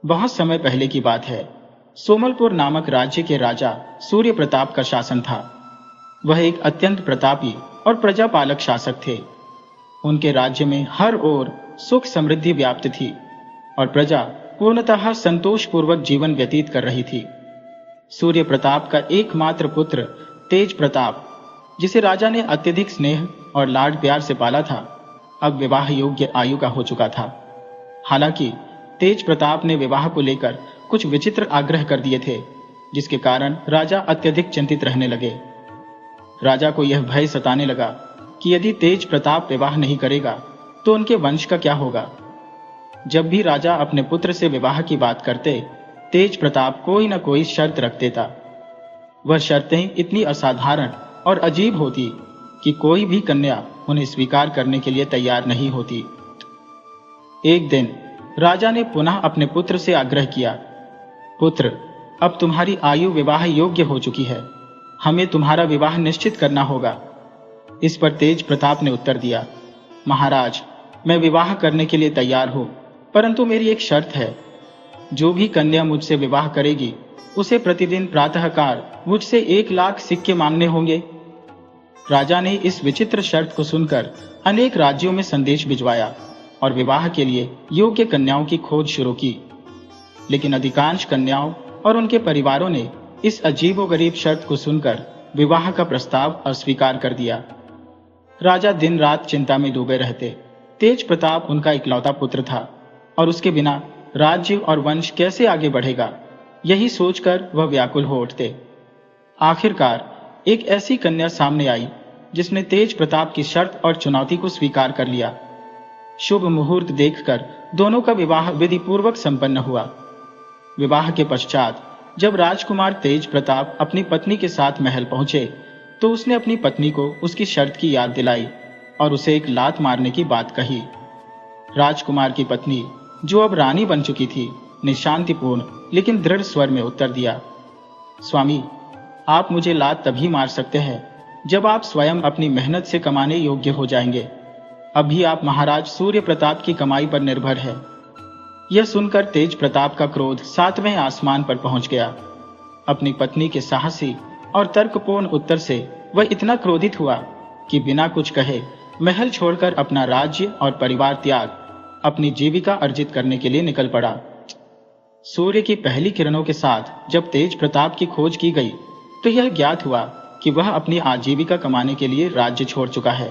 बहुत समय पहले की बात है। सोमलपुर नामक राज्य के राजा सूर्य प्रताप का शासन था। वह एक अत्यंत प्रतापी और प्रजापालक शासक थे। उनके राज्य में हर ओर सुख समृद्धि व्याप्त थी और प्रजा पूर्णतः संतोषपूर्वक जीवन व्यतीत कर रही थी। सूर्य प्रताप का एकमात्र पुत्र तेज प्रताप, जिसे राजा ने अत्यधिक स्नेह और लाड प्यार से पाला था, अब विवाह योग्य आयु का हो चुका था। हालांकि तेज प्रताप ने विवाह को लेकर कुछ विचित्र आग्रह कर दिए थे, जिसके कारण राजा अत्यधिक चिंतित रहने लगे। राजा को यह भय सताने लगा कि यदि तेज प्रताप विवाह नहीं करेगा तो उनके वंश का क्या होगा। जब भी राजा अपने पुत्र से विवाह की बात करते, तेज प्रताप कोई न कोई शर्त रख देता। वह शर्तें इतनी असाधारण और अजीब होती कि कोई भी कन्या उन्हें स्वीकार करने के लिए तैयार नहीं होती। एक दिन राजा ने पुनः अपने पुत्र से आग्रह किया, पुत्र, अब तुम्हारी आयु विवाह योग्य हो चुकी है, हमें तुम्हारा विवाह निश्चित करना होगा। इस पर तेज प्रताप ने उत्तर दिया, महाराज, मैं विवाह करने के लिए तैयार हूं, परंतु मेरी एक शर्त है। जो भी कन्या मुझसे विवाह करेगी उसे प्रतिदिन प्रातःकाल मुझसे 1,00,000 सिक्के मांगने होंगे। राजा ने इस विचित्र शर्त को सुनकर अनेक राज्यों में संदेश भिजवाया और विवाह के लिए योग्य कन्याओं की खोज शुरू की। लेकिन अधिकांश कन्याओं और उनके परिवारों ने इस अजीबोगरीब शर्त को सुनकर विवाह का प्रस्ताव अस्वीकार कर दिया। राजा दिन रात चिंता में डूबे रहते। तेज प्रताप उनका इकलौता पुत्र था और उसके बिना राज्य और वंश कैसे आगे बढ़ेगा, यही सोचकर वह व्याकुल हो उठते। आखिरकार एक ऐसी कन्या सामने आई जिसने तेज प्रताप की शर्त और चुनौती को स्वीकार कर लिया। शुभ मुहूर्त देखकर दोनों का विवाह विधि पूर्वक संपन्न हुआ। विवाह के पश्चात जब राजकुमार तेज प्रताप अपनी पत्नी के साथ महल पहुंचे तो उसने अपनी पत्नी को उसकी शर्त की याद दिलाई और उसे एक लात मारने की बात कही। राजकुमार की पत्नी, जो अब रानी बन चुकी थी, ने शांतिपूर्ण लेकिन दृढ़ स्वर में उत्तर दिया, स्वामी, आप मुझे लात तभी मार सकते हैं जब आप स्वयं अपनी मेहनत से कमाने योग्य हो जाएंगे। अभी आप महाराज सूर्य प्रताप की कमाई पर निर्भर है। यह सुनकर तेज प्रताप का क्रोध 7वें आसमान पर पहुंच गया। अपनी पत्नी के साहसी और तर्कपूर्ण उत्तर से वह इतना क्रोधित हुआ कि बिना कुछ कहे महल छोड़कर अपना राज्य और परिवार त्याग अपनी जीविका अर्जित करने के लिए निकल पड़ा। सूर्य की पहली किरणों के साथ जब तेज प्रताप की खोज की गई तो यह ज्ञात हुआ कि वह अपनी आजीविका कमाने के लिए राज्य छोड़ चुका है,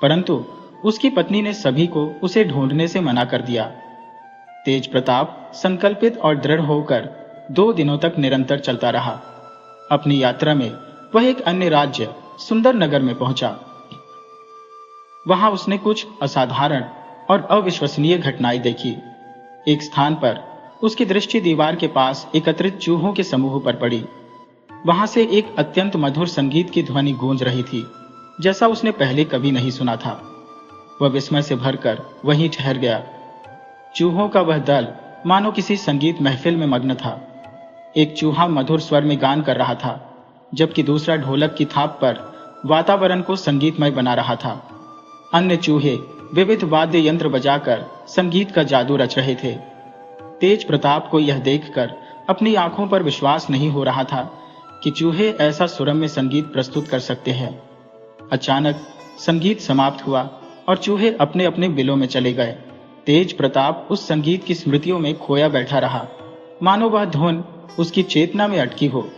परंतु उसकी पत्नी ने सभी को उसे ढूंढने से मना कर दिया। तेज प्रताप संकल्पित और दृढ़ होकर 2 दिनों तक निरंतर चलता रहा। अपनी यात्रा में वह एक अन्य राज्य सुंदर नगर में पहुंचा। वहां उसने कुछ असाधारण और अविश्वसनीय घटनाएं देखी। एक स्थान पर उसकी दृष्टि दीवार के पास एकत्रित चूहों के समूह पर पड़ी। वहां से एक अत्यंत मधुर संगीत की ध्वनि गूंज रही थी, जैसा उसने पहले कभी नहीं सुना था। वह विस्मय से भरकर वहीं ठहर गया। चूहों का वह दल मानो किसी संगीत महफिल में मग्न था। एक चूहा मधुर स्वर में गान कर रहा था, जबकि दूसरा ढोलक की थाप पर वातावरण को संगीतमय बना रहा था। अन्य चूहे विविध वाद्य यंत्र बजाकर संगीत का जादू रच रहे थे। तेज प्रताप को यह देखकर अपनी आंखों पर विश्वास नहीं हो रहा था कि चूहे ऐसा सुरम्य संगीत प्रस्तुत कर सकते हैं। अचानक संगीत समाप्त हुआ और चूहे अपने अपने बिलों में चले गए। तेज प्रताप उस संगीत की स्मृतियों में खोया बैठा रहा, मानो वह धुन उसकी चेतना में अटकी हो।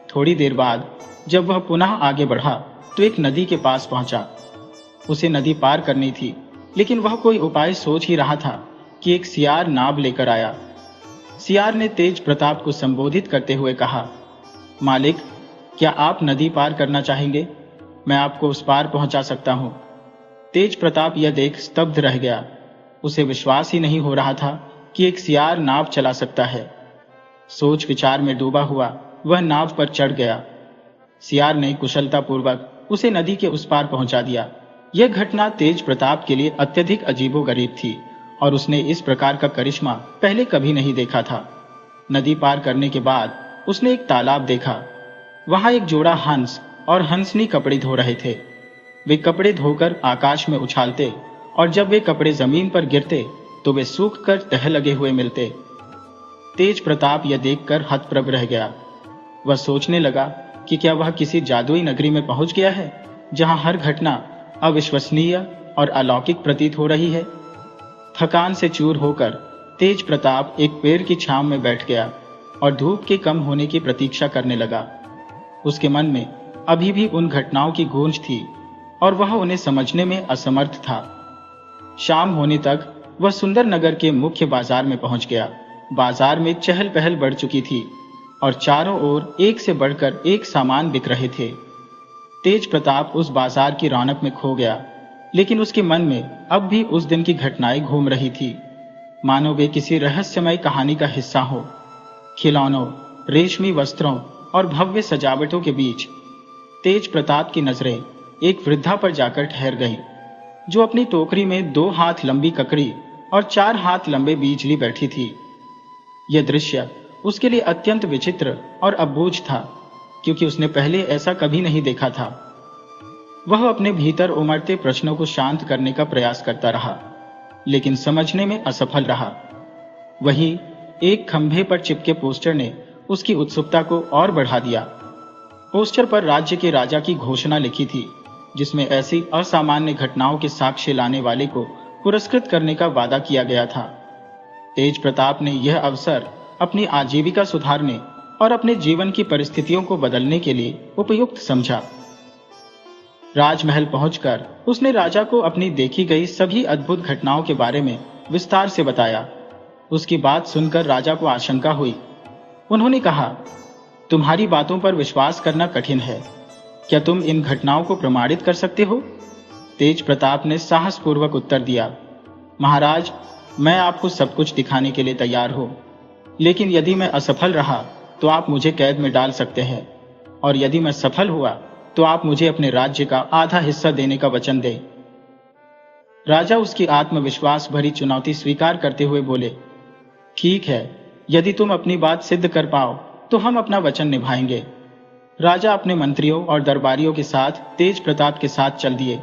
थोड़ी देर बाद जब वह पुनः आगे बढ़ा तो एक नदी के पास पहुंचा। उसे नदी पार करनी थी, लेकिन वह कोई उपाय सोच ही रहा था कि एक सियार नाव लेकर आया। सियार ने तेज प्रताप को संबोधित करते हुए कहा, मालिक, क्या आप नदी पार करना चाहेंगे? मैं आपको उस पार पहुंचा सकता हूं। तेज प्रताप यह देख स्तब्ध रह गया। उसे विश्वास ही नहीं हो रहा था कि एक सियार नाव चला सकता है। सोच विचार में डूबा हुआ वह नाव पर चढ़ गया। सियार ने कुशलतापूर्वक उसे नदी के उस पार पहुंचा दिया। यह घटना तेज प्रताप के लिए अत्यधिक अजीबोगरीब थी और उसने इस प्रकार का करिश्मा पहले कभी नहीं देखा था। नदी पार करने के बाद उसने एक तालाब देखा। वहां एक जोड़ा हंस और हंसनी कपड़े धो रहे थे। वे कपड़े धोकर आकाश में उछालते और जब वे कपड़े जमीन पर गिरते तो वे सूख कर तह लगे हुए मिलते। तेज प्रताप यह देखकर हतप्रभ रह गया। वह सोचने लगा कि क्या वह किसी जादुई नगरी में पहुंच गया है, जहां हर घटना अविश्वसनीय और अलौकिक प्रतीत हो रही है। थकान से चूर होकर तेज प्रताप एक पेड़ की छांव में बैठ गया और धूप के कम होने की प्रतीक्षा करने लगा। उसके मन में अभी भी उन घटनाओं की गूंज थी और वह उन्हें समझने में असमर्थ था। शाम होने तक वह सुंदर नगर के मुख्य बाजार में पहुंच गया। बाजार में चहल पहल बढ़ चुकी थी और चारों ओर एक से बढ़कर एक सामान बिक रहे थे। तेज प्रताप उस बाजार की रौनक में खो गया, लेकिन उसके मन में अब भी उस दिन की घटनाएं घूम रही थी, मानो वे किसी रहस्यमय कहानी का हिस्सा हो। खिलौनों, रेशमी वस्त्रों और भव्य सजावटों के बीच तेज प्रताप की नजरें एक वृद्धा पर जाकर ठहर गई, जो अपनी टोकरी में 2 हाथ लंबी ककड़ी और 4 हाथ लंबे बीज ली बैठी थी। यह दृश्य उसके लिए अत्यंत विचित्र और अबूझ था, क्योंकि उसने पहले ऐसा कभी नहीं देखा था। वह अपने भीतर उमड़ते प्रश्नों को शांत करने का प्रयास करता रहा, लेकिन समझने में असफल रहा। वहीं एक खंभे पर चिपके पोस्टर ने उसकी उत्सुकता को और बढ़ा दिया। पोस्टर पर राज्य के राजा की घोषणा लिखी थी, जिसमें ऐसी असामान्य घटनाओं के साक्ष्य लाने वाले को पुरस्कृत करने का वादा किया गया था। तेज प्रताप ने यह अवसर अपनी आजीविका सुधारने और अपने जीवन की परिस्थितियों को बदलने के लिए उपयुक्त समझा। राजमहल पहुंचकर उसने राजा को अपनी देखी गई सभी अद्भुत घटनाओं के बारे में विस्तार से बताया। उसकी बात सुनकर राजा को आशंका हुई। उन्होंने कहा, तुम्हारी बातों पर विश्वास करना कठिन है। क्या तुम इन घटनाओं को प्रमाणित कर सकते हो? तेज प्रताप ने साहसपूर्वक उत्तर दिया, महाराज, मैं आपको सब कुछ दिखाने के लिए तैयार हूं, लेकिन यदि मैं असफल रहा तो आप मुझे कैद में डाल सकते हैं, और यदि मैं सफल हुआ तो आप मुझे अपने राज्य का आधा हिस्सा देने का वचन दें। राजा उसकी आत्मविश्वास भरी चुनौती स्वीकार करते हुए बोले, ठीक है, यदि तुम अपनी बात सिद्ध कर पाओ तो हम अपना वचन निभाएंगे। राजा अपने मंत्रियों और दरबारियों के साथ तेज प्रताप के साथ चल दिए।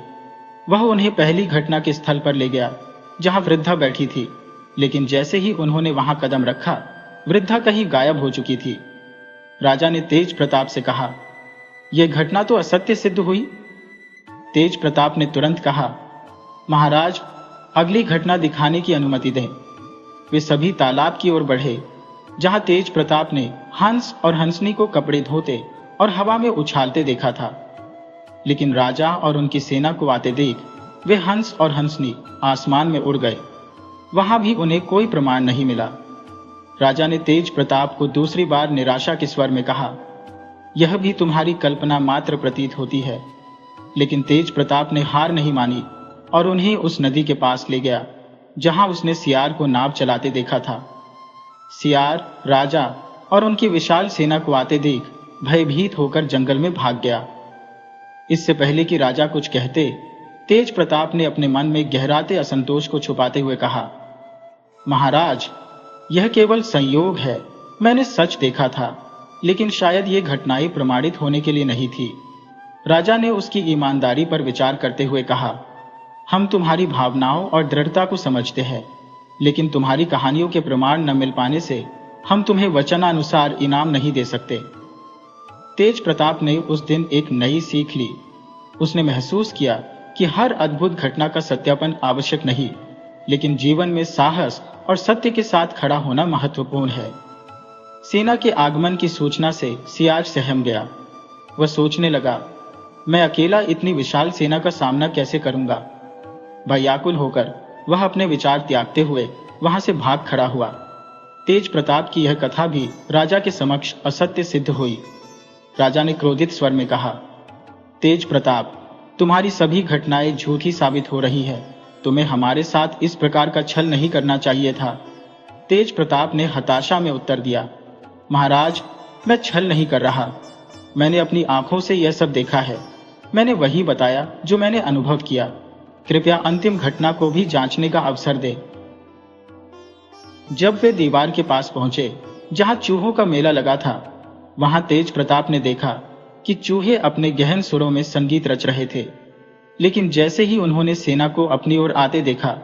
वह उन्हें पहली घटना के स्थल पर ले गया, जहां वृद्धा बैठी थी, लेकिन जैसे ही उन्होंने वहां कदम रखा, वृद्धा कहीं गायब हो चुकी थी। राजा ने तेज प्रताप से कहा, यह घटना तो असत्य सिद्ध हुई। तेज प्रताप ने तुरंत कहा, महाराज, अगली घटना दिखाने की अनुमति दें। वे सभी तालाब की ओर बढ़े, जहां तेज प्रताप ने हंस और हंसनी को कपड़े धोते और हवा में उछालते देखा था। लेकिन राजा और उनकी सेना को आते देख वे हंस और हंसनी आसमान में उड़ गए। वहां भी उन्हें कोई प्रमाण नहीं मिला। राजा ने तेज प्रताप को दूसरी बार निराशा के स्वर में कहा, यह भी तुम्हारी कल्पना मात्र प्रतीत होती है। लेकिन तेज प्रताप ने हार नहीं मानी और उन्हें उस नदी के पास ले गया, जहां उसने सियार को नाव चलाते देखा था। सियार राजा और उनकी विशाल सेना को आते देख भयभीत होकर जंगल में भाग गया। इससे पहले कि राजा कुछ कहते, तेज प्रताप ने अपने मन में गहराते असंतोष को छुपाते हुए कहा, महाराज, यह केवल संयोग है। मैंने सच देखा था, लेकिन शायद ये घटनाएं प्रमाणित होने के लिए नहीं थी। राजा ने उसकी ईमानदारी पर विचार करते हुए कहा, हम तुम्हारी भावनाओं और दृढ़ता को समझते हैं, लेकिन तुम्हारी कहानियों के प्रमाण न मिल पाने से हम तुम्हें वचनानुसार इनाम नहीं दे सकते। तेज प्रताप ने उस दिन एक नई सीख ली। उसने महसूस किया कि हर अद्भुत घटना का सत्यापन आवश्यक नहीं, लेकिन जीवन में साहस और सत्य के साथ खड़ा होना महत्वपूर्ण है। सेना के आगमन की सूचना से सियार सहम गया। वह सोचने लगा, मैं अकेला इतनी विशाल सेना का सामना कैसे करूंगा। भयाकुल होकर वह अपने विचार त्यागते हुए वहां से भाग खड़ा हुआ। तेज प्रताप की यह कथा भी राजा के समक्ष असत्य सिद्ध हुई। राजा ने क्रोधित स्वर में कहा, तेज प्रताप, तुम्हारी सभी घटनाएं झूठी साबित हो रही है। तुम्हें हमारे साथ इस प्रकार का छल नहीं करना चाहिए था। तेज प्रताप ने हताशा में उत्तर दिया, महाराज, मैं छल नहीं कर रहा। मैंने अपनी आंखों से यह सब देखा है। मैंने वही बताया जो मैंने अनुभव किया। कृपया अंतिम घटना को भी जांचने का अवसर दे। जब वे दीवार के पास पहुंचे, जहां चूहों का मेला लगा था, वहां तेज प्रताप ने देखा कि चूहे अपने गहन सुरों में संगीत रच रहे थे। लेकिन जैसे ही उन्होंने सेना को अपनी ओर आते देखा,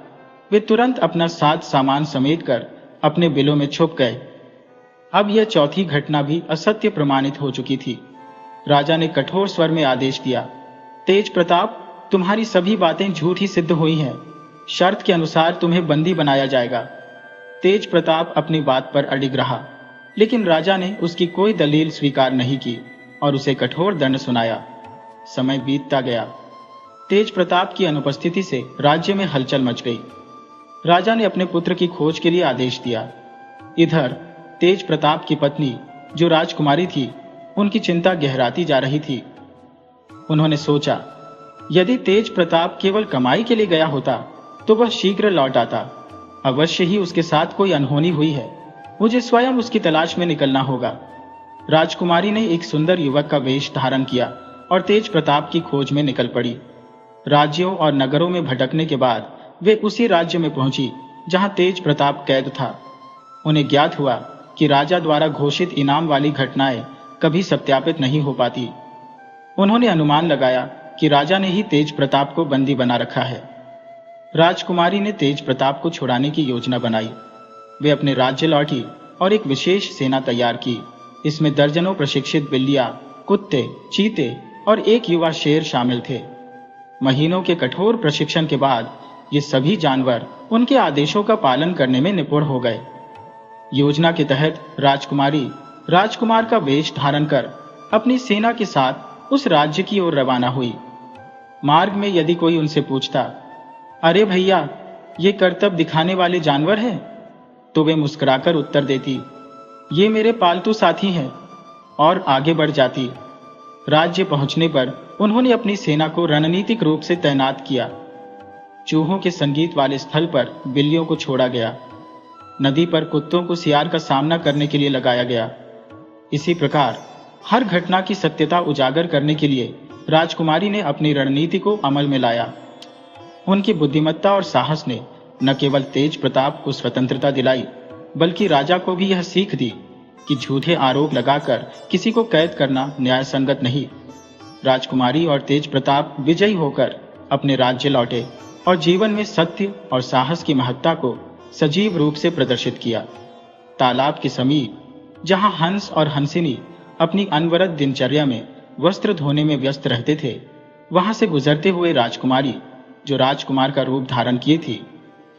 वे तुरंत अपना साथ सामान समेटकर अपने बिलों में छुप गए अब यह चौथी घटना भी असत्य प्रमाणित हो चुकी थी। राजा ने कठोर स्वर में आदेश दिया, तेज प्रताप, तुम्हारी सभी बातें झूठी सिद्ध हुई हैं। शर्त के अनुसार तुम्हें बंदी बनाया जाएगा। तेज प्रताप अपनी बात पर अडिग रहा, लेकिन राजा ने उसकी कोई दलील स्वीकार नहीं की और उसे कठोर दंड सुनाया। समय बीतता गया। तेज प्रताप की अनुपस्थिति से राज्य में हलचल मच गई। राजा ने अपने पुत्र की खोज के लिए आदेश दिया। इधर तेज प्रताप की पत्नी, जो राजकुमारी थी, उनकी चिंता गहराती जा रही थी। उन्होंने सोचा, यदि तेज प्रताप केवल कमाई के लिए गया होता तो वह शीघ्र लौट आता। अवश्य ही उसके साथ कोई अनहोनी हुई है। मुझे स्वयं उसकी तलाश में निकलना होगा। राजकुमारी ने एक सुंदर युवक का वेश धारण किया और तेज प्रताप की खोज में निकल पड़ी। राज्यों और नगरों में भटकने के बाद वे उसी राज्य में पहुंची जहां तेज प्रताप कैद था। उन्हें ज्ञात हुआ कि राजा द्वारा घोषित इनाम वाली घटनाएं कभी सत्यापित नहीं हो पाती। उन्होंने अनुमान लगाया कि राजा ने ही तेज प्रताप को बंदी बना रखा है। राजकुमारी ने तेज प्रताप को छुड़ाने की योजना बनाई। वे अपने राज्य लौटी और एक विशेष सेना तैयार की। इसमें दर्जनों प्रशिक्षित बिल्लियां, कुत्ते, चीते और एक युवा शेर शामिल थे। महीनों के कठोर प्रशिक्षण के बाद ये सभी जानवर उनके आदेशों का पालन करने में निपुण हो गए। योजना के तहत राजकुमारी राजकुमार का वेश धारण कर अपनी सेना के साथ उस राज्य की ओर रवाना हुई। मार्ग में यदि कोई उनसे पूछता, अरे भैया, ये करतब दिखाने वाले जानवर हैं, तो वे मुस्कुराकर उत्तर देती, ये मेरे पालतू साथी हैं, और आगे बढ़ जाती। राज्य पहुंचने पर उन्होंने अपनी सेना को रणनीतिक रूप से तैनात किया। चूहों के संगीत वाले स्थल पर बिल्लियों को छोड़ा गया। नदी पर कुत्तों को सियार का सामना करने के लिए लगाया गया। इसी प्रकार हर घटना की सत्यता उजागर करने के लिए राजकुमारी ने अपनी रणनीति को अमल में लाया। उनकी बुद्धिमत्ता और साहस ने न केवल तेज प्रताप को स्वतंत्रता दिलाई, बल्कि राजा को भी यह सीख दी कि झूठे आरोप लगाकर किसी को कैद करना न्याय संगत नहीं। राजकुमारी और तेज प्रताप विजयी होकर अपने राज्य लौटे और जीवन में सत्य और साहस की महत्ता को सजीव रूप से प्रदर्शित किया। तालाब के समीप, जहां हंस और हंसिनी अपनी अनवरत दिनचर्या में वस्त्र धोने में व्यस्त रहते थे, वहां से गुजरते हुए राजकुमारी, जो राजकुमार का रूप धारण किए थी,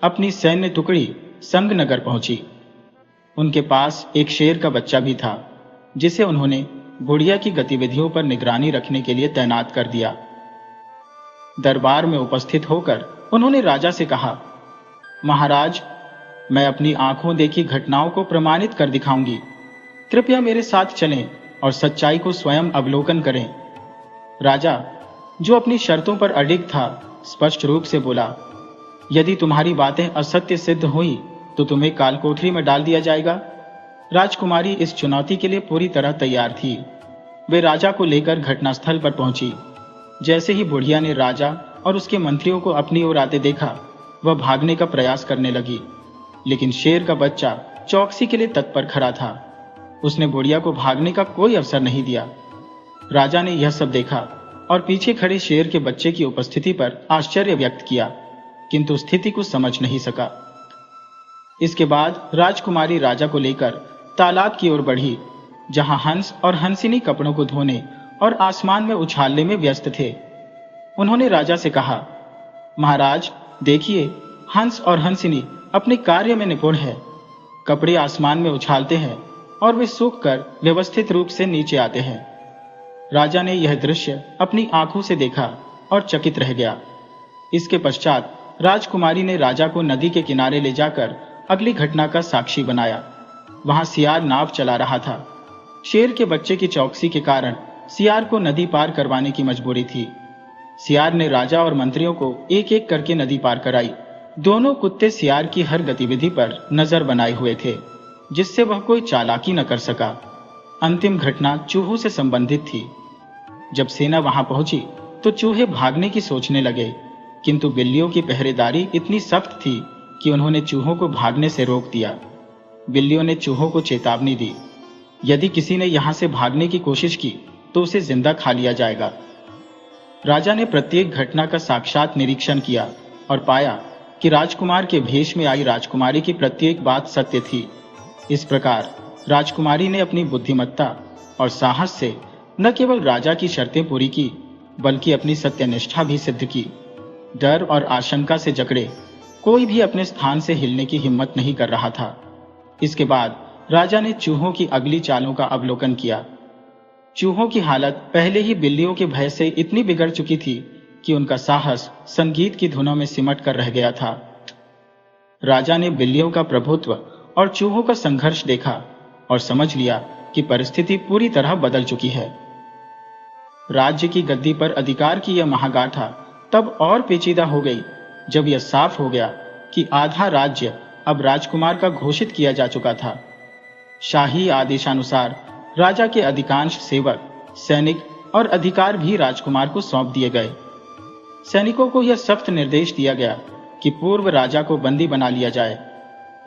अपनी सैन्य टुकड़ी संगनगर पहुंची। उनके पास एक शेर का बच्चा भी था, जिसे उन्होंने बुढ़िया की गतिविधियों पर निगरानी रखने के लिए तैनात कर दिया। दरबार में उपस्थित होकर उन्होंने राजा से कहा, महाराज, मैं अपनी आंखों देखी घटनाओं को प्रमाणित कर दिखाऊंगी। कृपया मेरे साथ चलें और सच्चाई को स्वयं अवलोकन करें। राजा, जो अपनी शर्तों पर अडिग था, स्पष्ट रूप से बोला, यदि तुम्हारी बातें असत्य सिद्ध हुई तो तुम्हें कालकोठरी में डाल दिया जाएगा। राजकुमारी इस चुनौती के लिए पूरी तरह तैयार थी। वे राजा को लेकर घटनास्थल पर पहुंची। जैसे ही बुढ़िया ने राजा और उसके मंत्रियों को अपनी ओर आते देखा, वह भागने का प्रयास करने लगी, लेकिन शेर का बच्चा चौकसी के लिए तत्पर खड़ा था। उसने बुढ़िया को भागने का कोई अवसर नहीं दिया। राजा ने यह सब देखा और पीछे खड़े शेर के बच्चे की उपस्थिति पर आश्चर्य व्यक्त किया, किंतु स्थिति को समझ नहीं सका। इसके बाद राजकुमारी राजा को लेकर तालाब की ओर बढ़ी, जहां हंस और हंसिनी कपड़ों को धोने और आसमान में उछालने में व्यस्त थे। उन्होंने राजा से कहा, महाराज, देखिए, हंस और हंसिनी अपने कार्य में निपुण है। कपड़े आसमान में उछालते हैं और वे सूखकर व्यवस्थित रूप से नीचे आते हैं। राजा ने यह दृश्य अपनी आंखों से देखा और चकित रह गया। इसके पश्चात राजकुमारी ने राजा को नदी के किनारे ले जाकर अगली घटना का साक्षी बनाया। वहां सियार नाव चला रहा था। शेर के बच्चे की चौकसी के कारण सियार को नदी पार करवाने की मजबूरी थी। सियार ने राजा और मंत्रियों को एक एक करके नदी पार कराई। दोनों कुत्ते सियार की हर गतिविधि पर नजर बनाए हुए थे, जिससे वह कोई चालाकी न कर सका। अंतिम घटना चूहों से संबंधित थी। जब सेना वहां पहुंची तो चूहे भागने की सोचने लगे, किंतु बिल्लियों की पहरेदारी इतनी सख्त थी कि उन्होंने चूहों को भागने से रोक दिया। बिल्लियों ने चूहों को चेतावनी दी, यदि किसी ने यहां से भागने की कोशिश की तो उसे जिंदा खा लिया जाएगा। राजा ने प्रत्येक घटना का साक्षात निरीक्षण किया और पाया कि राजकुमार के भेष में आई राजकुमारी की प्रत्येक बात सत्य थी। इस प्रकार राजकुमारी ने अपनी बुद्धिमत्ता और साहस से न केवल राजा की शर्तें पूरी की, बल्कि अपनी सत्यनिष्ठा भी सिद्ध की। डर और आशंका से जकड़े कोई भी अपने स्थान से हिलने की हिम्मत नहीं कर रहा था। इसके बाद राजा ने चूहों की अगली चालों का अवलोकन किया। चूहों की हालत पहले ही बिल्लियों के भय से इतनी बिगड़ चुकी थी कि उनका साहस संगीत की धुनों में सिमट कर रह गया था। राजा ने बिल्लियों का प्रभुत्व और चूहों का संघर्ष देखा और समझ लिया कि परिस्थिति पूरी तरह बदल चुकी है। राज्य की गद्दी पर अधिकार की यह महागाथा तब और पेचीदा हो गई जब यह साफ हो गया कि आधा राज्य अब राजकुमार का घोषित किया जा चुका था। शाही आदेशानुसार राजा के अधिकांश सेवक, सैनिक और अधिकार भी राजकुमार को सौंप दिए गए। सैनिकों को यह सख्त निर्देश दिया गया कि पूर्व राजा को बंदी बना लिया जाए।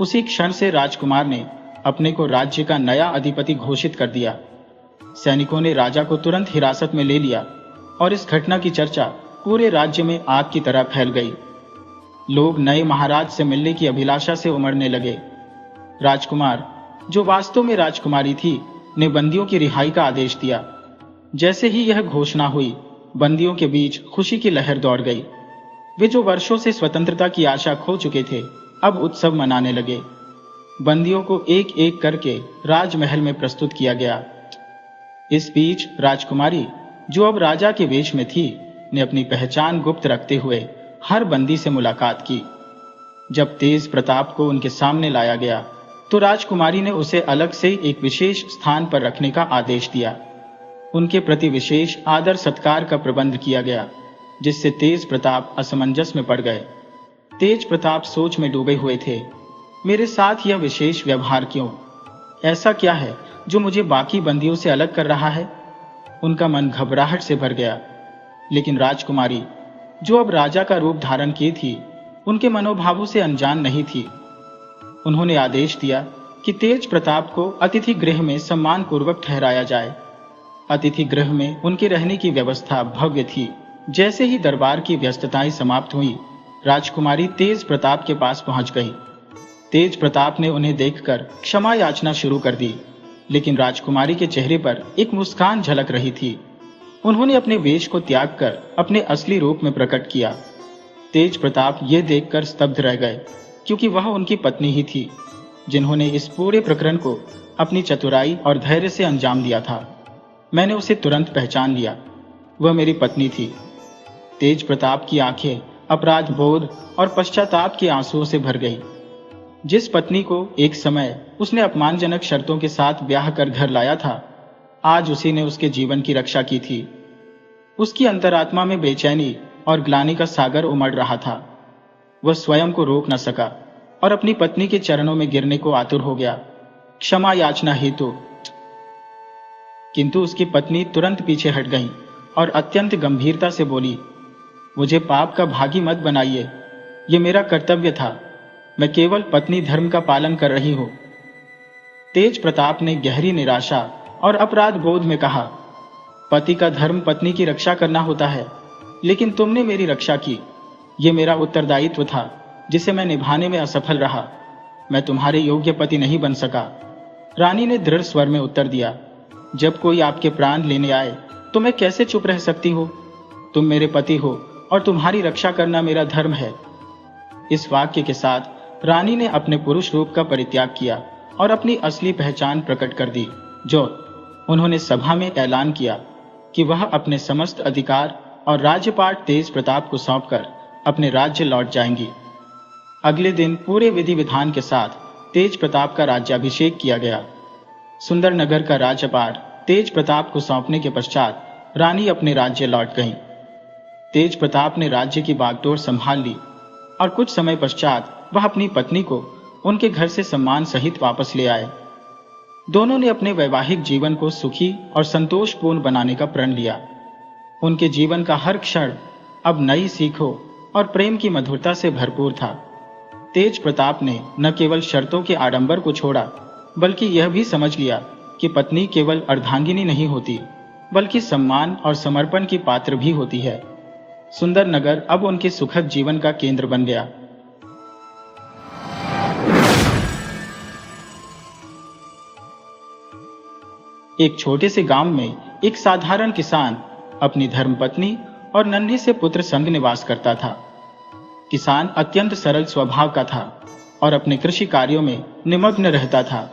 उसी क्षण से राजकुमार ने अपने को राज्य का नया अधिपति घोषित कर दिया। सैनिकों ने राजा को तुरंत हिरासत में ले लिया और इस घटना की चर्चा पूरे राज्य में आग की तरह फैल गई। लोग नए महाराज से मिलने की अभिलाषा से उमड़ने लगे। राजकुमार, जो वास्तव में राजकुमारी थी, ने बंदियों की रिहाई का आदेश दिया। जैसे ही यह घोषणा हुई, बंदियों के बीच खुशी की लहर दौड़ गई। वे जो वर्षों से स्वतंत्रता की आशा खो चुके थे, अब उत्सव मनाने लगे। बंदियों को एक एक करके राजमहल में प्रस्तुत किया गया। इस बीच राजकुमारी, जो अब राजा के वेश में थी, ने अपनी पहचान गुप्त रखते हुए हर बंदी से मुलाकात की। जब तेज प्रताप को उनके सामने लाया गया तो राजकुमारी ने उसे अलग से एक विशेष स्थान पर रखने का आदेश दिया। उनके प्रति विशेष आदर सत्कार का प्रबंध किया गया, जिससे तेज प्रताप असमंजस में पड़ गए। तेज प्रताप सोच में डूबे हुए थे। मेरे साथ यह विशेष व्यवहार क्यों? ऐसा क्या है जो मुझे बाकी बंदियों से अलग कर रहा है? उनका मन घबराहट से भर गया। लेकिन राजकुमारी, जो अब राजा का रूप धारण की थी, उनके मनोभावों से अनजान नहीं थी। उन्होंने आदेश दिया कि तेज प्रताप को अतिथि गृह में सम्मान पूर्वक ठहराया जाए। अतिथि गृह में उनके रहने की व्यवस्था भव्य थी। जैसे ही दरबार की व्यस्तताएं समाप्त हुई, राजकुमारी तेज प्रताप के पास पहुंच गई। तेज प्रताप ने उन्हें देखकर क्षमा याचना शुरू कर दी, लेकिन राजकुमारी के चेहरे पर एक मुस्कान झलक रही थी। उन्होंने अपने वेश को त्याग कर अपने असली रूप में प्रकट किया। तेज प्रताप यह देखकर स्तब्ध रह गए, क्योंकि वह उनकी पत्नी ही थी, जिन्होंने इस पूरे प्रकरण को अपनी चतुराई और धैर्य से अंजाम दिया था। मैंने उसे तुरंत पहचान लिया। वह मेरी पत्नी थी। तेज प्रताप की आंखें अपराध बोध और पश्चाताप के आंसुओं से भर गई। जिस पत्नी को एक समय उसने अपमानजनक शर्तों के साथ ब्याह कर घर लाया था, आज उसी ने उसके जीवन की रक्षा की थी। उसकी अंतरात्मा में बेचैनी और ग्लानि का सागर उमड़ रहा था। वह स्वयं को रोक न सका और अपनी पत्नी के चरणों में गिरने को आतुर हो गया, क्षमा याचना हेतु। किंतु उसकी पत्नी तुरंत पीछे हट गई और अत्यंत गंभीरता से बोली, मुझे पाप का भागी मत बनाइए। ये मेरा कर्तव्य था। मैं केवल पत्नी धर्म का पालन कर रही हूं। तेज प्रताप ने गहरी निराशा और अपराध बोध में कहा, पति का धर्म पत्नी की रक्षा करना होता है, लेकिन तुमने मेरी रक्षा की। यह मेरा उत्तरदायित्व था, जिसे मैं निभाने में असफल रहा। मैं तुम्हारे योग्य पति नहीं बन सका। रानी ने दृढ़ स्वर में उत्तर दिया, जब कोई आपके प्राण लेने आए तो मैं कैसे चुप रह सकती हूँ? तुम मेरे पति हो और तुम्हारी रक्षा करना मेरा धर्म है। इस वाक्य के साथ रानी ने अपने पुरुष रूप का परित्याग किया और अपनी असली पहचान प्रकट कर दी। जो उन्होंने सभा में ऐलान किया कि वह अपने समस्त अधिकार और राज्यपाट तेज प्रताप को सौंपकर अपने राज्य लौट जाएंगी। अगले दिन पूरे विधि विधान के साथ तेज प्रताप का राज्याभिषेक किया गया। सुंदर नगर का राज्यपाट तेज प्रताप को सौंपने के पश्चात रानी अपने राज्य लौट गईं। तेज प्रताप ने राज्य की बागडोर संभाल ली और कुछ समय पश्चात वह अपनी पत्नी को उनके घर से सम्मान सहित वापस ले आए। दोनों ने अपने वैवाहिक जीवन को सुखी और संतोषपूर्ण बनाने का प्रण लिया। उनके जीवन का हर क्षण अब नई सीखों और प्रेम की मधुरता से भरपूर था। तेज प्रताप ने न केवल शर्तों के आडंबर को छोड़ा, बल्कि यह भी समझ लिया कि पत्नी केवल अर्धांगिनी नहीं होती, बल्कि सम्मान और समर्पण की पात्र भी होती है। सुंदर नगर अब उनके सुखद जीवन का केंद्र बन गया। एक छोटे से गांव में एक साधारण किसान अपनी धर्मपत्नी और नन्हे से पुत्र संग निवास करता था। किसान अत्यंत सरल स्वभाव का था और अपने कृषि कार्यों में निमग्न रहता था।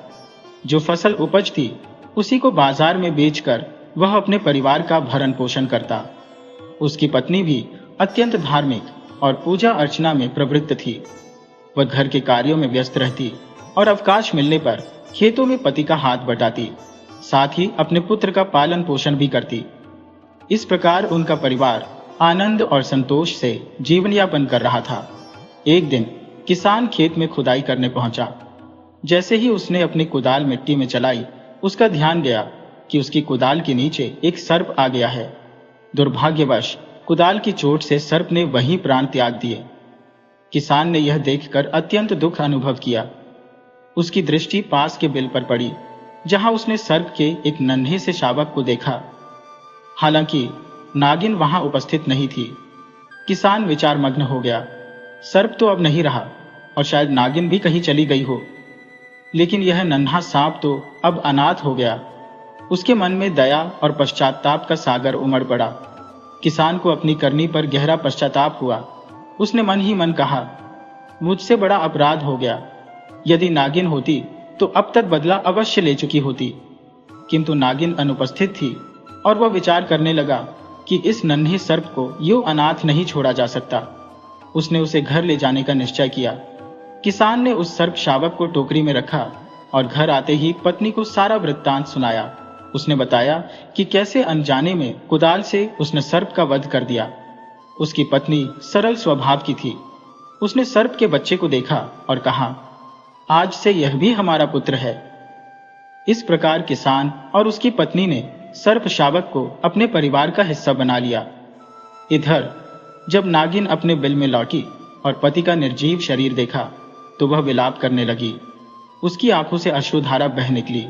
जो फसल उपजती उसी को बाजार में बेचकर वह अपने परिवार का भरण पोषण करता। उसकी पत्नी भी अत्यंत धार्मिक और पूजा अर्चना में प्रवृत्त थी। वह घर के कार्यों में व्यस्त रहती और अवकाश मिलने पर खेतों में पति का हाथ बटाती, साथ ही अपने पुत्र का पालन पोषण भी करती। इस प्रकार उनका परिवार आनंद और संतोष से जीवन यापन कर रहा था। एक दिन किसान खेत में खुदाई करने पहुंचा। जैसे ही उसने अपनी कुदाल मिट्टी में चलाई, उसका ध्यान गया कि उसकी कुदाल के नीचे एक सर्प आ गया है। दुर्भाग्यवश कुदाल की चोट से सर्प ने वहीं प्राण त्याग दिए। किसान ने यह देखकर अत्यंत दुख अनुभव किया। उसकी दृष्टि पास के बिल पर पड़ी, जहां उसने सर्प के एक नन्हे से शावक को देखा। हालांकि नागिन वहां उपस्थित नहीं थी। किसान विचारमग्न हो गया। सर्प तो अब नहीं रहा और शायद नागिन भी कहीं चली गई हो, लेकिन यह नन्हा सांप तो अब अनाथ हो गया। उसके मन में दया और पश्चाताप का सागर उमड़ पड़ा। किसान को अपनी करनी पर गहरा पश्चाताप हुआ। उसने मन ही मन कहा, मुझसे बड़ा अपराध हो गया। यदि नागिन होती तो अब तक बदला अवश्य ले चुकी होती। किंतु नागिन अनुपस्थित थी और वह विचार करने लगा कि इस नन्हे सर्प को यूं अनाथ नहीं छोड़ा जा सकता। उसने उसे घर ले जाने का निश्चय किया। किसान ने उस सर्प शावक को टोकरी में रखा और घर आते ही पत्नी को सारा वृत्तांत सुनाया। उसने बताया कि कैसे अनजाने में कुदाल से उसने सर्प का वध कर दिया। उसकी पत्नी सरल स्वभाव की थी। उसने सर्प के बच्चे को देखा और कहा, आज से यह भी हमारा पुत्र है। इस प्रकार किसान और उसकी पत्नी ने सर्प शावक को अपने परिवार का हिस्सा बना लिया। इधर जब नागिन अपने बिल में लौटी और पति का निर्जीव शरीर देखा तो वह विलाप करने लगी। उसकी आंखों से अश्रुधारा बह निकली।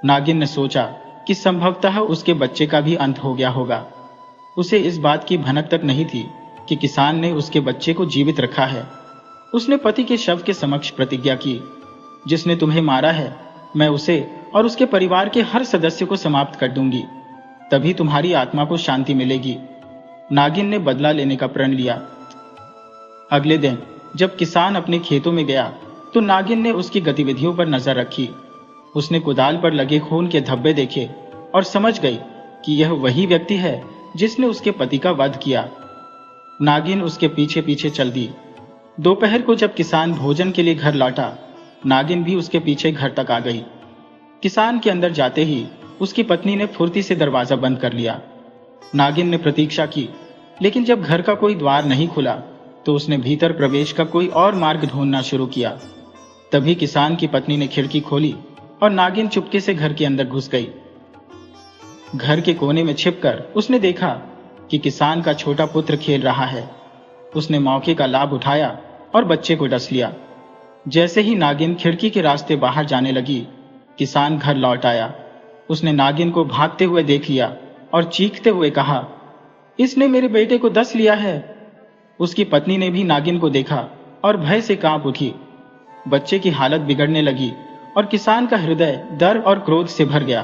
नागिन ने सोचा कि संभवतः उसके बच्चे का भी अंत हो गया होगा। उसे इस बात की भनक तक नहीं थी कि किसान ने उसके बच्चे को जीवित रखा है। उसने पति के शव के समक्ष प्रतिज्ञा की, जिसने तुम्हें मारा है मैं उसे और उसके परिवार के हर सदस्य को समाप्त कर दूंगी, तभी तुम्हारी आत्मा को शांति मिलेगी। नागिन ने बदला लेने का प्रण लिया। अगले दिन जब किसान अपने खेतों में गया तो नागिन ने उसकी गतिविधियों पर नजर रखी। उसने कुदाल पर लगे खून के धब्बे देखे और समझ गई कि यह वही व्यक्ति है जिसने उसके पति का वध किया। नागिन उसके पीछे पीछे चल दी। दोपहर को जब किसान भोजन के लिए घर लौटा, नागिन भी उसके पीछे घर तक आ गई। किसान के अंदर जाते ही उसकी पत्नी ने फुर्ती से दरवाजा बंद कर लिया। नागिन ने प्रतीक्षा की, लेकिन जब घर का कोई द्वार नहीं खुला तो उसने भीतर प्रवेश का कोई और मार्ग ढूंढना शुरू किया। तभी किसान की पत्नी ने खिड़की खोली और नागिन चुपके से घर के अंदर घुस गई। घर के कोने में छिपकर उसने देखा कि किसान का छोटा पुत्र खेल रहा है। उसने मौके का लाभ उठाया और बच्चे को डस लिया। जैसे ही नागिन खिड़की के रास्ते बाहर जाने लगी, किसान घर लौट आया। उसने नागिन को भागते हुए देख लिया और चीखते हुए कहा, इसने मेरे बेटे को डस लिया है। उसकी पत्नी ने भी नागिन को देखा और भय से कांप उठी। बच्चे की हालत बिगड़ने लगी और किसान का हृदय डर और क्रोध से भर गया।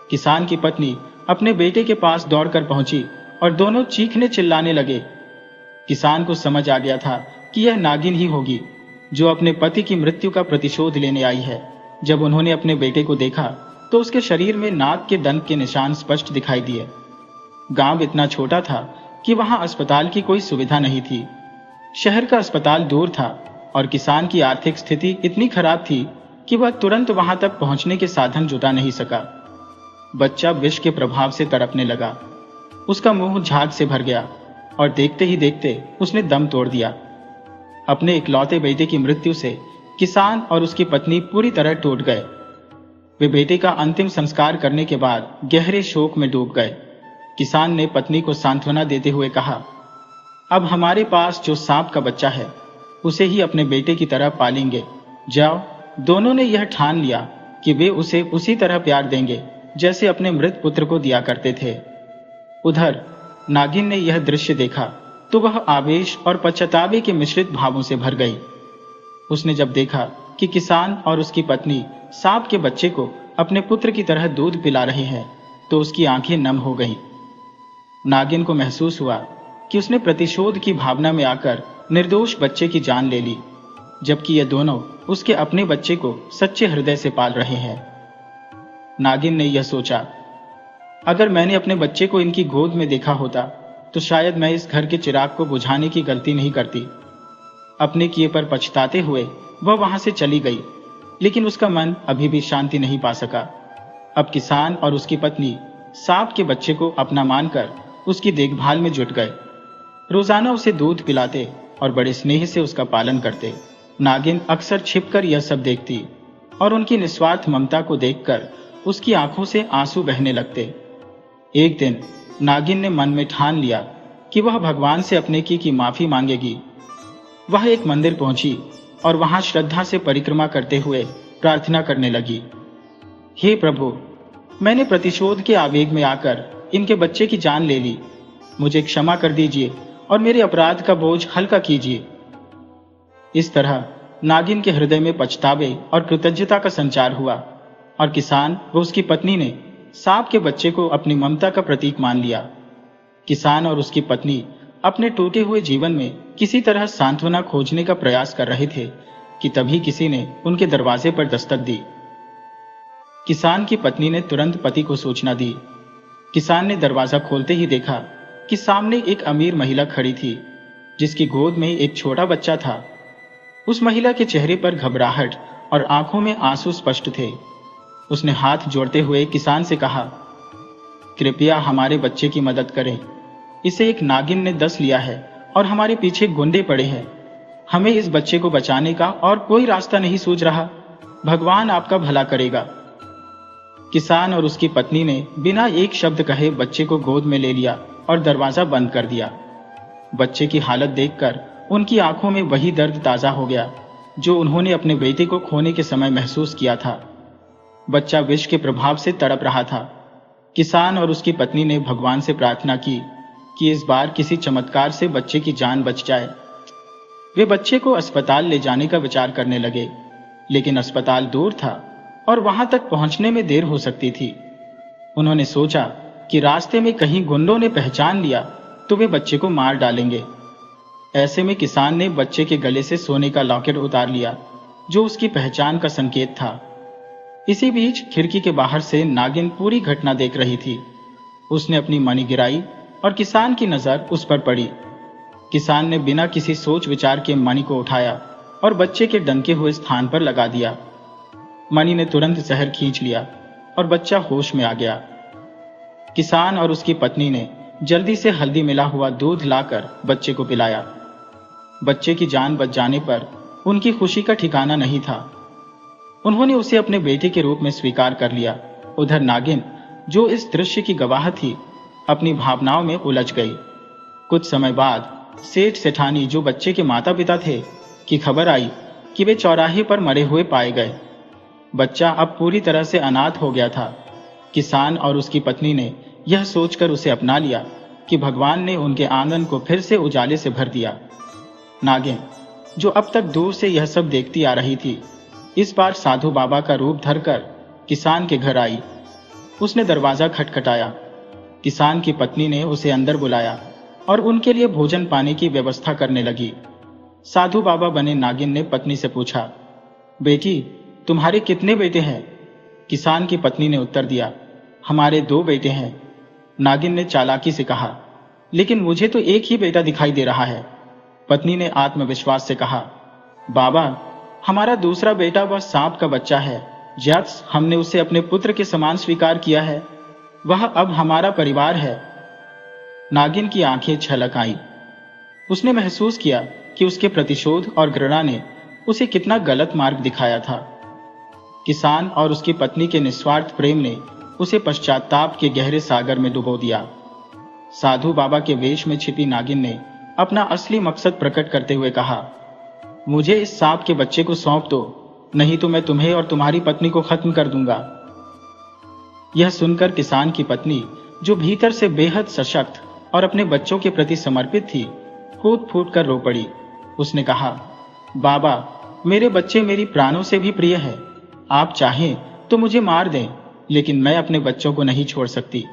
किसान की पत्नी अपने बेटे के पास दौड़कर पहुंची और दोनों चीखने चिल्लाने लगे। किसान को समझ आ गया था कि यह नागिन ही होगी जो अपने पति की मृत्यु का प्रतिशोध लेने आई है। जब उन्होंने अपने बेटे को देखा तो उसके शरीर में नाग के दंत के निशान स्पष्ट दिखाई दिए। गांव इतना छोटा था कि वहां अस्पताल की कोई सुविधा नहीं थी। शहर का अस्पताल दूर था और किसान की आर्थिक स्थिति इतनी खराब थी कि वह तुरंत वहां तक पहुंचने के साधन जुटा नहीं सका। बच्चा विष के प्रभाव से तड़पने लगा। उसका मुंह झाग से भर गया और देखते ही देखते उसने दम तोड़ दिया। अपने इकलौते बेटे की मृत्यु से किसान और उसकी पत्नी पूरी तरह टूट गए। वे बेटे का अंतिम संस्कार करने के बाद गहरे शोक में डूब गए। किसान ने पत्नी को सांत्वना देते हुए कहा, अब हमारे पास जो सांप का बच्चा है उसे ही अपने बेटे की तरह पालेंगे। जाओ। दोनों ने यह ठान लिया कि वे उसे उसी तरह प्यार देंगे जैसे अपने मृत पुत्र को दिया करते थे। उधर नागिन ने यह दृश्य देखा तो वह आवेश और पश्चातावे के मिश्रित भावों से भर गई। उसने जब देखा कि किसान और उसकी पत्नी सांप के बच्चे को अपने पुत्र की तरह दूध पिला रहे हैं तो उसकी आंखें नम हो गईं। नागिन को महसूस हुआ कि उसने प्रतिशोध की भावना में आकर निर्दोष बच्चे की जान ले ली, जबकि ये दोनों उसके अपने बच्चे को सच्चे हृदय से पाल रहे हैं। नागिन ने यह सोचा, अगर मैंने अपने बच्चे को इनकी गोद में देखा होता तो शायद मैं इस घर के चिराग को बुझाने की गलती नहीं करती। अपने किए पर पछताते हुए वह वहां से चली गई, लेकिन उसका मन अभी भी शांति नहीं पा सका। अब किसान और उसकी पत्नी सांप के बच्चे को अपना मानकर उसकी देखभाल में जुट गए। रोजाना उसे दूध पिलाते और बड़े स्नेह से उसका पालन करते। नागिन अक्सर छिपकर यह सब देखती और उनकी निस्वार्थ ममता को देखकर उसकी आंखों से आंसू बहने लगते। एक दिन नागिन ने मन में ठान लिया कि वह भगवान से अपने की माफी मांगेगी। वह एक मंदिर पहुंची और वहां श्रद्धा से परिक्रमा करते हुए प्रार्थना करने लगी, हे प्रभु, मैंने प्रतिशोध के आवेग में आकर इनके बच्चे की जान ले ली। मुझे क्षमा कर दीजिए और मेरे अपराध का बोझ हल्का कीजिए। इस तरह नागिन के हृदय में पछतावे और कृतज्ञता का संचार हुआ और किसान व उसकी पत्नी ने सांप के बच्चे को अपनी ममता का प्रतीक मान लिया। किसान और उसकी पत्नी अपने टूटे हुए जीवन में किसी तरह सांत्वना खोजने का प्रयास कर रहे थे कि तभी किसी ने उनके दरवाजे पर दस्तक दी। किसान की पत्नी ने तुरंत पति को सूचना दी। किसान ने दरवाजा खोलते ही देखा कि सामने एक अमीर महिला खड़ी थी, जिसकी गोद में एक छोटा बच्चा था। उस महिला के चेहरे पर घबराहट और आंखों में आंसू स्पष्ट थे। उसने हाथ जोड़ते हुए किसान से कहा, कृपया हमारे बच्चे की मदद करें। इसे एक नागिन ने डस लिया है और हमारे पीछे गुंडे पड़े हैं। हमें इस बच्चे को बचाने का और कोई रास्ता नहीं सूझ रहा। भगवान आपका भला करेगा। किसान और उसकी पत्नी ने बिना एक शब्द कहे बच्चे को गोद में ले लिया और दरवाजा बंद कर दिया। बच्चे की हालत देखकर उनकी आंखों में वही दर्द ताजा हो गया जो उन्होंने अपने बेटे को खोने के समय महसूस किया था। बच्चा विष के प्रभाव से तड़प रहा था। किसान और उसकी पत्नी ने भगवान से प्रार्थना की कि इस बार किसी चमत्कार से बच्चे की जान बच जाए। वे बच्चे को अस्पताल ले जाने का विचार करने लगे, लेकिन अस्पताल दूर था और वहां तक पहुंचने में देर हो सकती थी। उन्होंने सोचा कि रास्ते में कहीं गुंडों ने पहचान लिया तो वे बच्चे को मार डालेंगे। ऐसे में किसान ने बच्चे के गले से सोने का लॉकेट उतार लिया, जो उसकी पहचान का संकेत था। इसी बीच खिड़की के बाहर से नागिन पूरी घटना देख रही थी। उसने अपनी मणि गिराई और किसान की नजर उस पर पड़ी। किसान ने बिना किसी सोच विचार के मणि को उठाया और बच्चे के डंके हुए स्थान पर लगा दिया। मणि ने तुरंत जहर खींच लिया और बच्चा होश में आ गया। किसान और उसकी पत्नी ने जल्दी से हल्दी मिला हुआ दूध लाकर बच्चे को पिलाया। बच्चे की जान बच जाने पर उनकी खुशी का ठिकाना नहीं था। उन्होंने उसे अपने बेटे के रूप में स्वीकार कर लिया। उधर नागिन, जो इस दृश्य की गवाह थी, अपनी भावनाओं में उलझ गई। कुछ समय बाद सेठ सेठानी, जो बच्चे के माता पिता थे, की खबर आई कि वे चौराहे पर मरे हुए पाए गए। बच्चा अब पूरी तरह से अनाथ हो गया था। किसान और उसकी पत्नी ने यह सोचकर उसे अपना लिया कि भगवान ने उनके आंगन को फिर से उजाले से भर दिया। नागिन, जो अब तक दूर से यह सब देखती आ रही थी, इस बार साधु बाबा का रूप धरकर किसान के घर आई। उसने दरवाजा खटखटाया। किसान की पत्नी ने उसे अंदर बुलाया और उनके लिए भोजन पाने की व्यवस्था करने लगी। साधु बाबा बने नागिन ने पत्नी से पूछा, बेटी, तुम्हारे कितने बेटे हैं? किसान की पत्नी ने उत्तर दिया, हमारे 2 बेटे हैं। नागिन ने चालाकी से कहा, लेकिन मुझे तो एक ही बेटा दिखाई दे रहा है। पत्नी ने आत्मविश्वास से कहा, बाबा, हमारा दूसरा बेटा वह सांप का बच्चा है। जैस हमने उसे अपने पुत्र के समान स्वीकार किया है, वह अब हमारा परिवार है। नागिन की आंखें छलक आईं। उसने महसूस किया कि उसके प्रतिशोध और घृणा ने उसे कितना गलत मार्ग दिखाया था। किसान और उसकी पत्नी के निस्वार्थ प्रेम ने उसे पश्चाताप के गहरे सागर में डुबो दिया। साधु बाबा के वेश में छिपी नागिन ने अपना असली मकसद प्रकट करते हुए कहा, मुझे इस सांप के बच्चे को सौंप दो, नहीं तो मैं तुम्हें और तुम्हारी पत्नी को खत्म कर दूंगा। यह सुनकर किसान की पत्नी, जो भीतर से बेहद सशक्त और अपने बच्चों के प्रति समर्पित थी, फूट फूट कर रो पड़ी। उसने कहा, बाबा, मेरे बच्चे मेरी प्राणों से भी प्रिय है। आप चाहें तो मुझे मार दें, लेकिन मैं अपने बच्चों को नहीं छोड़ सकती।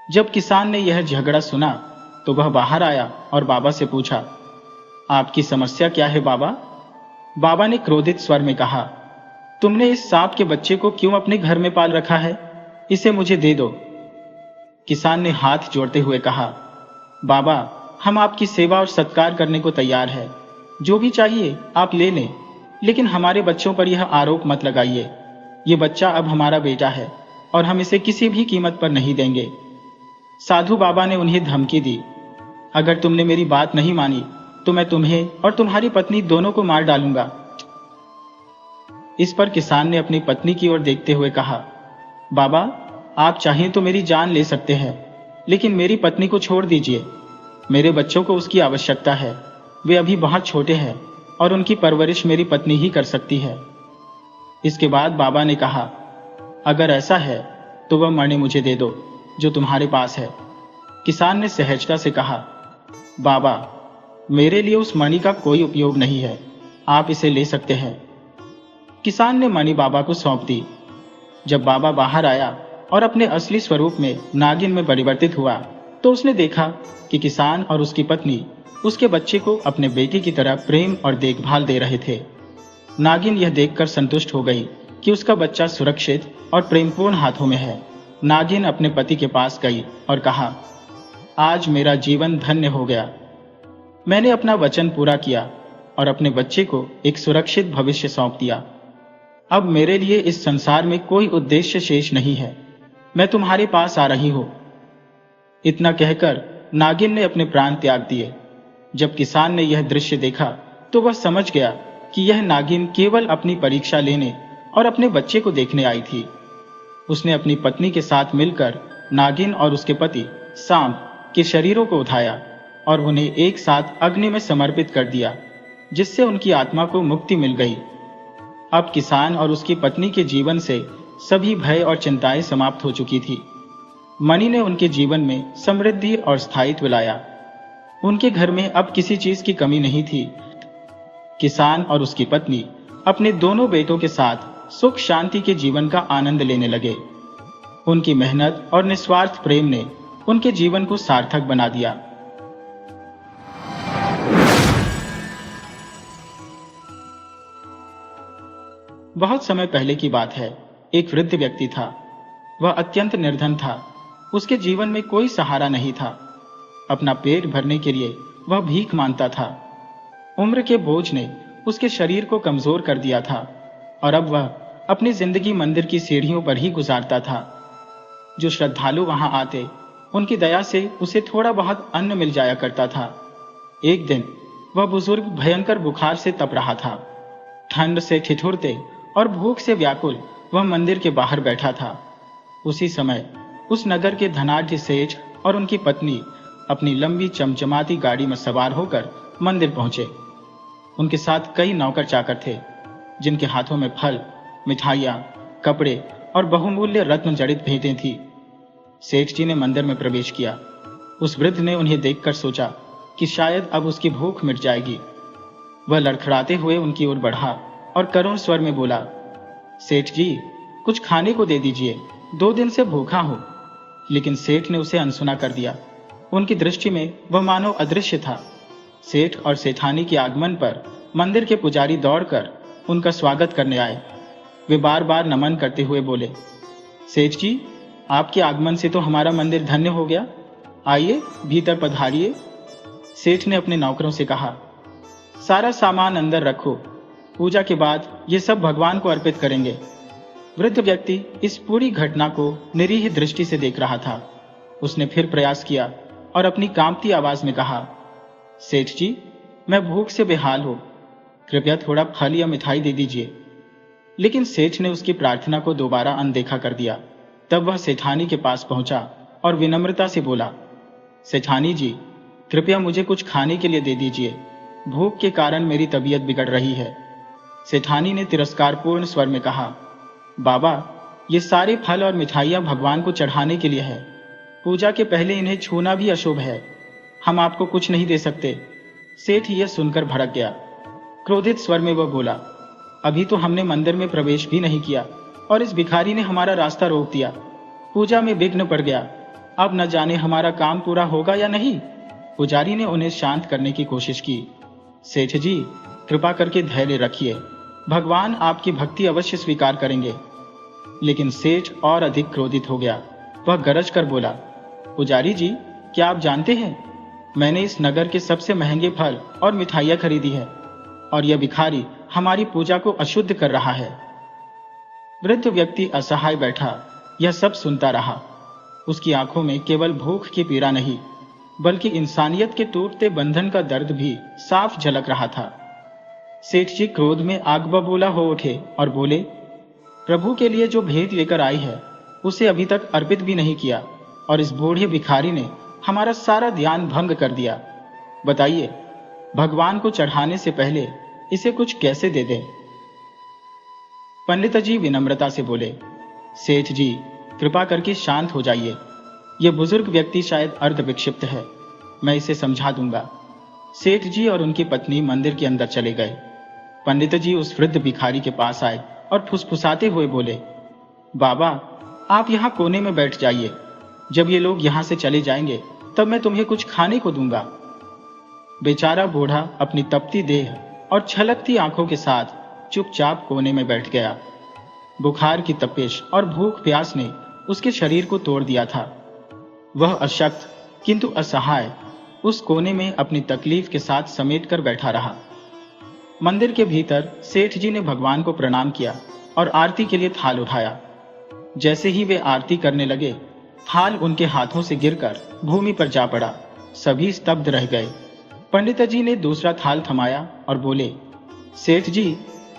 जब किसान ने यह झगड़ा सुना तो वह बाहर आया और बाबा से पूछा, आपकी समस्या क्या है बाबा? बाबा ने क्रोधित स्वर में कहा, तुमने इस सांप के बच्चे को क्यों अपने घर में पाल रखा है? इसे मुझे दे दो। किसान ने हाथ जोड़ते हुए कहा, बाबा, हम आपकी सेवा और सत्कार करने को तैयार है। जो भी चाहिए आप ले लें, लेकिन हमारे बच्चों पर यह आरोप मत लगाइए। ये बच्चा अब हमारा बेटा है और हम इसे किसी भी कीमत पर नहीं देंगे। साधु बाबा ने उन्हें धमकी दी, अगर तुमने मेरी बात नहीं मानी तो मैं तुम्हें और तुम्हारी पत्नी दोनों को मार डालूंगा। इस पर किसान ने अपनी पत्नी की ओर देखते हुए कहा, बाबा, आप चाहें तो मेरी जान ले सकते हैं, लेकिन मेरी पत्नी को छोड़ दीजिए। मेरे बच्चों को उसकी आवश्यकता है। वे अभी बहुत छोटे हैं और उनकी परवरिश मेरी पत्नी ही कर सकती है। इसके बाद बाबा ने कहा, अगर ऐसा है तो वह मणि मुझे दे दो जो तुम्हारे पास है। किसान ने सहजता से कहा, बाबा, मेरे लिए उस मणि का कोई उपयोग नहीं है, आप इसे ले सकते हैं। किसान ने मणि बाबा को सौंप दी। जब बाबा बाहर आया और अपने असली स्वरूप में नागिन में परिवर्तित हुआ तो उसने देखा कि किसान और उसकी पत्नी उसके बच्चे को अपने बेटे की तरह प्रेम और देखभाल दे रहे थे। नागिन यह देखकर संतुष्ट हो गई कि उसका बच्चा सुरक्षित और प्रेमपूर्ण हाथों में है। नागिन अपने पति के पास गई और कहा, आज मेरा जीवन धन्य हो गया। मैंने अपना वचन पूरा किया और अपने बच्चे को एक सुरक्षित भविष्य सौंप दिया। अब मेरे लिए इस संसार में कोई उद्देश्य शेष नहीं है। मैं तुम्हारे पास आ रही हूं। इतना कहकर नागिन ने अपने प्राण त्याग दिए। जब किसान ने यह दृश्य देखा तो वह समझ गया कि यह नागिन केवल अपनी परीक्षा लेने और अपने बच्चे को देखने आई थी। उसने अपनी पत्नी के साथ मिलकर नागिन और उसके पति सांप के शरीरों को उठाया और उन्हें एक साथ अग्नि में समर्पित कर दिया, जिससे उनकी आत्मा को मुक्ति मिल गई। अब किसान और उसकी पत्नी के जीवन से सभी भय और चिंताएं समाप्त हो चुकी थी। मणि ने उनके जीवन में समृद्धि और स्थायित्व लाया। उनके घर में अब किसी चीज की कमी नहीं थी। किसान और उसकी पत्नी अपने दोनों बेटों के साथ सुख शांति के जीवन का आनंद लेने लगे। उनकी मेहनत और निस्वार्थ प्रेम ने उनके जीवन को सार्थक बना दिया। बहुत समय पहले की बात है। एक वृद्ध व्यक्ति था। वह अत्यंत निर्धन था। उसके जीवन में कोई सहारा नहीं था। अपना पेट भरने के लिए वह भीख मांगता था। उम्र के बोझ ने उसके शरीर को कमजोर कर दिया था और अब वह अपनी जिंदगी मंदिर की सीढ़ियों पर ही गुजारता था। जो श्रद्धालु वहां आते, उनकी दया से उसे थोड़ा बहुत अन्न मिल जाया करता था। एक दिन वह बुजुर्ग भयंकर बुखार से तप रहा था। ठंड से ठिठुरते और भूख से व्याकुल वह मंदिर के बाहर बैठा था। उसी समय उस नगर के धनाढ्य सेठ और उनकी पत्नी अपनी लंबी चमचमाती गाड़ी में सवार होकर मंदिर पहुंचे। उनके साथ कई नौकर चाकर थे, जिनके हाथों में फल, मिठाइयां, कपड़े और बहुमूल्य रत्न जड़ित भेंटें थी। सेठ जी ने मंदिर में प्रवेश किया। उस वृद्ध ने उन्हें देखकर सोचा कि शायद अब उसकी भूख मिट जाएगी। वह लड़खड़ाते हुए उनकी ओर बढ़ा और करुण स्वर में बोला, सेठ जी, कुछ खाने को दे दीजिए, 2 दिन से भूखा हूं। लेकिन सेठ ने उसे अनसुना कर दिया। उनकी दृष्टि में वह मानो अदृश्य था। सेठ और सेठानी के आगमन पर मंदिर के पुजारी दौड़कर उनका स्वागत करने आए। वे बार बार नमन करते हुए बोले, सेठ जी, आपके आगमन से तो हमारा मंदिर धन्य हो गया। आइए, भीतर पधारिए। सेठ ने अपने नौकरों से कहा, सारा सामान अंदर रखो। पूजा के बाद ये सब भगवान को अर्पित करेंगे। वृद्ध व्यक्ति इस पूरी घटना को निरीह दृष्टि से देख रहा था। उसने फिर प्रयास किया और अपनी कांपती आवाज में कहा, सेठ जी, मैं भूख से बेहाल हूं, कृपया थोड़ा फल या मिठाई दे दीजिए। लेकिन सेठ ने उसकी प्रार्थना को दोबारा अनदेखा कर दिया। तब वह सेठानी के पास पहुंचा और विनम्रता से बोला, सेठानी जी, कृपया मुझे कुछ खाने के लिए दे दीजिए। भूख के कारण मेरी तबीयत बिगड़ रही है। सेठानी ने तिरस्कारपूर्ण स्वर में कहा, बाबा, ये सारे फल और मिठाइयां भगवान को चढ़ाने के लिए है। पूजा के पहले इन्हें छूना भी अशुभ है। हम आपको कुछ नहीं दे सकते। सेठ यह सुनकर भड़क गया। क्रोधित स्वर में वह बोला, अभी तो हमने मंदिर में प्रवेश भी नहीं किया और इस भिखारी ने हमारा रास्ता रोक दिया। पूजा में विघ्न पड़ गया। अब न जाने हमारा काम पूरा होगा या नहीं। पुजारी ने उन्हें शांत करने की कोशिश की। सेठ जी, कृपा करके धैर्य रखिए, भगवान आपकी भक्ति अवश्य स्वीकार करेंगे। लेकिन सेठ और अधिक क्रोधित हो गया। वह गरज कर बोला, पुजारी जी, क्या आप जानते हैं, मैंने इस नगर के सबसे महंगे फल और मिठाइयां खरीदी है, और यह भिखारी हमारी पूजा को अशुद्ध कर रहा है। वृद्ध व्यक्ति असहाय बैठा यह सब सुनता रहा। उसकी आंखों में केवल भूख की पीड़ा नहीं, बल्कि इंसानियत के टूटते बंधन का दर्द भी साफ झलक रहा था। सेठ जी क्रोध में आग बबूला हो उठे और बोले, प्रभु के लिए जो भेंट लेकर आई है उसे अभी तक अर्पित भी नहीं किया, और इस बूढ़े भिखारी ने हमारा सारा ध्यान भंग कर दिया। बताइए, भगवान को चढ़ाने से पहले इसे कुछ कैसे दे दें? पंडित जी विनम्रता से बोले, सेठ जी, कृपा करके शांत हो जाइए। यह बुजुर्ग व्यक्ति शायद अर्ध विक्षिप्त है, मैं इसे समझा दूंगा। सेठ जी और उनकी पत्नी मंदिर के अंदर चले गए। पंडित जी उस वृद्ध भिखारी के पास आए और फुसफुसाते हुए बोले, बाबा, आप यहाँ कोने में बैठ जाइए। जब ये लोग यहाँ से चले जाएंगे तब मैं तुम्हें कुछ खाने को दूंगा। बेचारा बूढ़ा अपनी तपती देह और छलकती आंखों के साथ चुपचाप कोने में बैठ गया। बुखार की तपिश और भूख प्यास ने उसके शरीर को तोड़ दिया था। वह अशक्त किंतु असहाय उस कोने में अपनी तकलीफ के साथ समेट कर बैठा रहा। मंदिर के भीतर सेठ जी ने भगवान को प्रणाम किया और आरती के लिए थाल उठाया। जैसे ही वे आरती करने लगे, थाल उनके हाथों से गिरकर भूमि पर जा पड़ा। सभी स्तब्ध रह गए। पंडित जी ने दूसरा थाल थमाया और बोले, सेठ जी,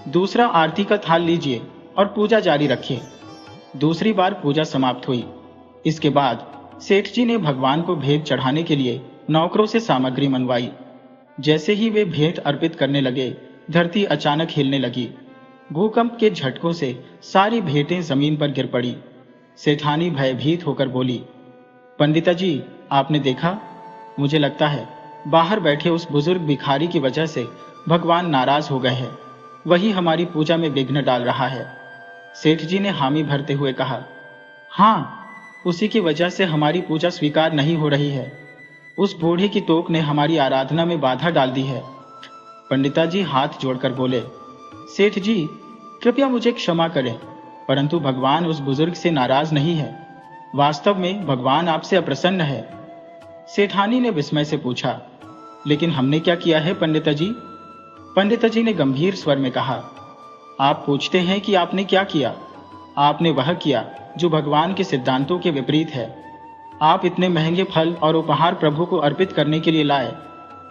दूसरा आरती का थाल लीजिए और पूजा जारी रखिए। दूसरी बार पूजा समाप्त हुई। इसके बाद सेठ जी ने भगवान को भेंट चढ़ाने के लिए नौकरों से सामग्री मंगवाई। जैसे ही वे भेंट अर्पित करने लगे, धरती अचानक हिलने लगी। भूकंप के झटकों से सारी भेंटें जमीन पर गिर पड़ी। सेठानी भयभीत होकर बोली, पंडिता जी, आपने देखा, मुझे लगता है बाहर बैठे उस बुजुर्ग भिखारी की वजह से भगवान नाराज हो गए हैं। वही हमारी पूजा में विघ्न डाल रहा है। सेठ जी ने हामी भरते हुए कहा, हाँ, उसी की वजह से हमारी पूजा स्वीकार नहीं हो रही है। उस बूढ़े की टोक ने हमारी आराधना में बाधा डाल दी है। पंडिता जी हाथ जोड़कर बोले, सेठ जी, कृपया मुझे क्षमा करें, परंतु भगवान उस बुजुर्ग से नाराज नहीं है। वास्तव में भगवान आपसे अप्रसन्न है। सेठानी ने विस्मय से पूछा, लेकिन हमने क्या किया है पंडिता जी? पंडिता जी ने गंभीर स्वर में कहा, आप पूछते हैं कि आपने क्या किया? आपने वह किया जो भगवान के सिद्धांतों के विपरीत है। आप इतने महंगे फल और उपहार प्रभु को अर्पित करने के लिए लाए,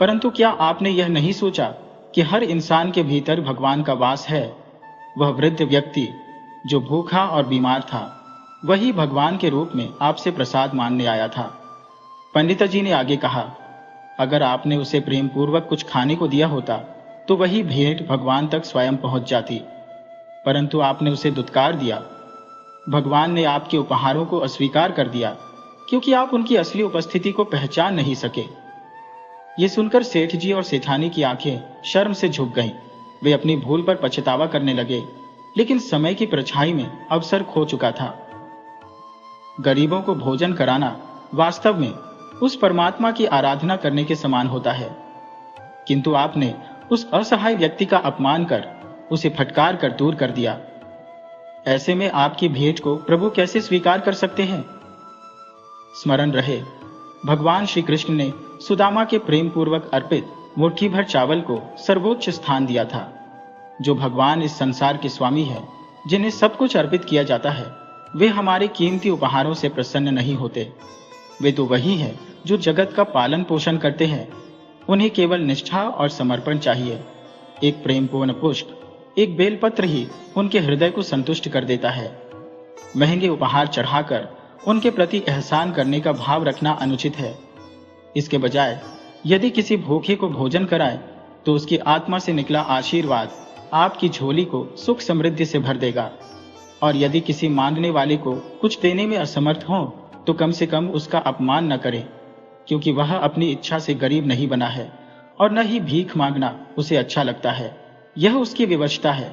परंतु क्या आपने यह नहीं सोचा कि हर इंसान के भीतर भगवान का वास है? वह वृद्ध व्यक्ति जो भूखा और बीमार था, वही भगवान के रूप में आपसे प्रसाद मांगने आया था। पंडिता जी ने आगे कहा, अगर आपने उसे प्रेम पूर्वक कुछ खाने को दिया होता तो वही भेंट भगवान तक स्वयं पहुंच जाती, परंतु आपने उसे दुत्कार दिया। भगवान ने आपके उपहारों को अस्वीकार कर दिया क्योंकि आप उनकी असली उपस्थिति को पहचान नहीं सके। ये सुनकर सेठ जी और सेठानी की आंखें शर्म से झुक गईं। वे अपनी भूल पर पछतावा करने लगे, लेकिन समय की परछाई में अवसर खो चुका था। गरीबों को भोजन कराना वास्तव में उस परमात्मा की आराधना करने के समान होता है, किंतु आपने उस असहाय व्यक्ति का अपमान कर उसे फटकार कर दूर कर दिया। ऐसे में आपकी भेंट को प्रभु कैसे स्वीकार कर सकते हैं? स्मरण रहे, भगवान श्री कृष्ण ने सुदामा के प्रेम पूर्वक अर्पित मुट्ठी भर चावल को सर्वोच्च स्थान दिया था। जो भगवान इस संसार के स्वामी है, जिन्हें सब कुछ अर्पित किया जाता है, वे हमारे कीमती उपहारों से प्रसन्न नहीं होते। वे तो वही हैं जो जगत का पालन पोषण करते हैं। उन्हें केवल निष्ठा और समर्पण चाहिए। एक प्रेमपूर्ण पुष्प, एक बेलपत्र ही उनके हृदय को संतुष्ट कर देता है। महंगे उपहार चढ़ाकर उनके प्रति एहसान करने का भाव रखना अनुचित है। इसके बजाय यदि किसी भूखे को भोजन कराए तो उसकी आत्मा से निकला आशीर्वाद आपकी झोली को सुख समृद्धि से भर देगा। और यदि किसी मांगने वाले को कुछ देने में असमर्थ हो तो कम से कम उसका अपमान न करें, क्योंकि वह अपनी इच्छा से गरीब नहीं बना है और न ही भीख मांगना उसे अच्छा लगता है। यह उसकी विवशता है।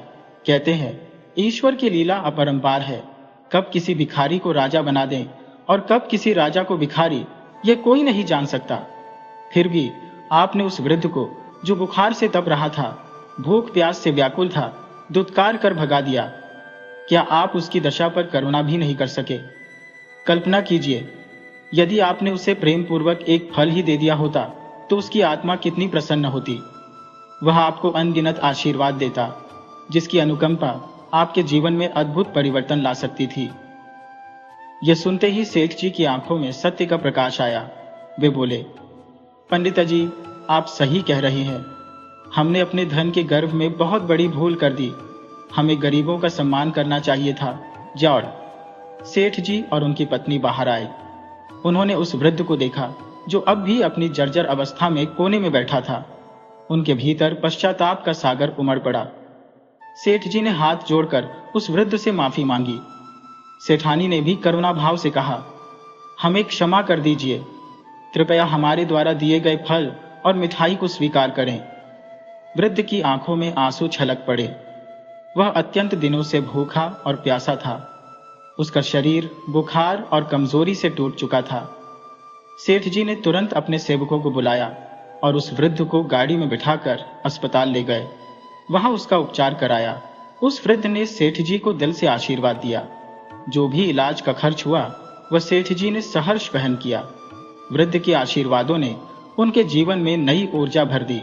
कहते हैं, ईश्वर की लीला अपरंपार है। कब किसी भिखारी को राजा बना दें और कब किसी राजा को भिखारी, ये कोई नहीं जान सकता। फिर भी आपने उस वृद्ध को, जो बुखार से तप रहा था, भूख प्यास से व्याकुल था, दुत्कार कर भगा दिया। क्या आप उसकी दशा पर करुणा भी नहीं कर सके? कल्पना कीजिए, यदि आपने उसे प्रेम पूर्वक एक फल ही दे दिया होता तो उसकी आत्मा कितनी प्रसन्न होती। वह आपको अनगिनत आशीर्वाद देता, जिसकी अनुकंपा आपके जीवन में अद्भुत परिवर्तन ला सकती थी। यह सुनते ही सेठ जी की आंखों में सत्य का प्रकाश आया। वे बोले, पंडित जी, आप सही कह रहे हैं। हमने अपने धन के गर्व में बहुत बड़ी भूल कर दी। हमें गरीबों का सम्मान करना चाहिए था। जॉर्ज। सेठ जी और उनकी पत्नी बाहर आए। उन्होंने उस वृद्ध को देखा, जो अब भी अपनी जर्जर अवस्था में कोने में बैठा था। उनके भीतर पश्चाताप का सागर उमड़ पड़ा। सेठ जी ने हाथ जोड़कर उस वृद्ध से माफी मांगी। सेठानी ने भी करुणा भाव से कहा, हमें क्षमा कर दीजिए। कृपया हमारे द्वारा दिए गए फल और मिठाई को स्वीकार करें। वृद्ध की आंखों में आंसू छलक पड़े। वह अत्यंत दिनों से भूखा और प्यासा था। उसका शरीर बुखार और कमजोरी से टूट चुका था। सेठ जी ने तुरंत अपने सेवकों को बुलाया और उस वृद्ध को गाड़ी में बिठाकर अस्पताल ले गए। वहां उसका उपचार कराया। उस वृद्ध ने सेठ जी को दिल से आशीर्वाद दिया। जो भी इलाज का खर्च हुआ, वह सेठ जी ने सहर्ष वहन किया। वृद्ध के आशीर्वादों ने उनके जीवन में नई ऊर्जा भर दी।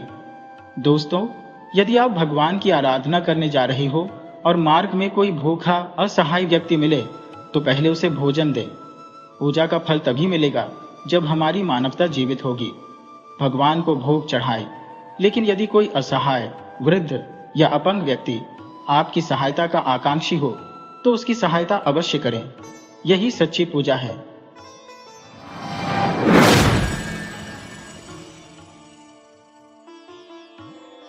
दोस्तों, यदि आप भगवान की आराधना करने जा रहे हो और मार्ग में कोई भूखा असहाय व्यक्ति मिले तो पहले उसे भोजन दें। पूजा का फल तभी मिलेगा जब हमारी मानवता जीवित होगी। भगवान को भोग चढ़ाएं, लेकिन यदि कोई असहाय, वृद्ध या अपंग व्यक्ति आपकी सहायता का आकांक्षी हो तो उसकी सहायता अवश्य करें। यही सच्ची पूजा है।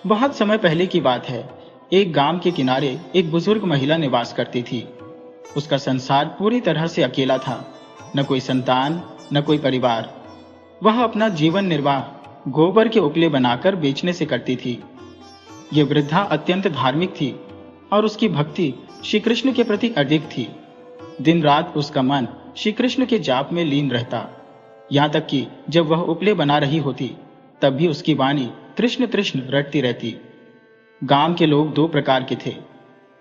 बहुत समय पहले की बात है। एक गांव के किनारे एक बुजुर्ग महिला निवास करती थी। उसका संसार पूरी तरह से अकेला था। न कोई संतान, न कोई परिवार। वह अपना जीवन निर्वाह गोबर के उपले बनाकर बेचने से करती थी। यह वृद्धा अत्यंत धार्मिक थी और उसकी भक्ति श्री कृष्ण के प्रति अडिग थी। दिन रात उसका मन श्री कृष्ण के जाप में लीन रहता। यहाँ तक कि जब वह उपले बना रही होती तब भी उसकी वाणी कृष्ण कृष्ण रटती रहती। गांव के लोग दो प्रकार के थे।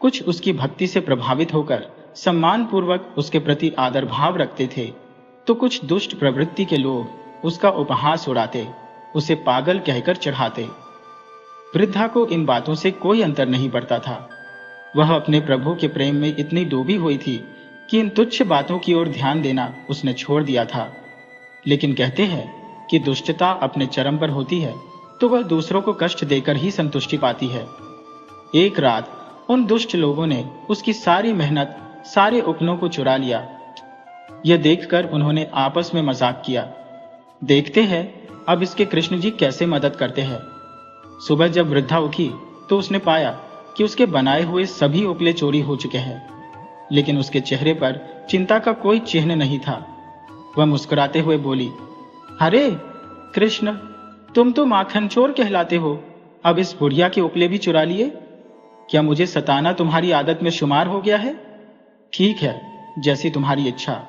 कुछ उसकी भक्ति से प्रभावित होकर सम्मान पूर्वक उसके प्रति आदर भाव रखते थे, तो कुछ दुष्ट प्रवृत्ति के लोग उसका उपहास उड़ाते, उसे पागल कहकर चढ़ाते। वृद्धा को इन बातों से कोई अंतर नहीं पड़ता था। वह अपने प्रभु के प्रेम में इतनी डूबी हुई थी कि इन तुच्छ बातों की ओर ध्यान देना उसने छोड़ दिया था। लेकिन कहते हैं कि दुष्टता अपने चरम पर होती है तो वह दूसरों को कष्ट देकर ही संतुष्टि पाती है। एक रात उन दुष्ट लोगों ने उसकी सारी मेहनत, सारे उपलों को चुरा लिया। यह देखकर उन्होंने आपस में मजाक किया, देखते हैं अब इसके कृष्ण जी कैसे मदद करते हैं। सुबह जब वृद्धा उठी तो उसने पाया कि उसके बनाए हुए सभी उपले चोरी हो चुके हैं, लेकिन उसके चेहरे पर चिंता का कोई चिन्ह नहीं था। वह मुस्कुराते हुए बोली, अरे कृष्ण, तुम तो माखन चोर कहलाते हो। अब इस बुढ़िया के उपले भी चुरा लिए। क्या मुझे सताना तुम्हारी आदत में शुमार हो गया है? ठीक है, जैसी तुम्हारी इच्छा।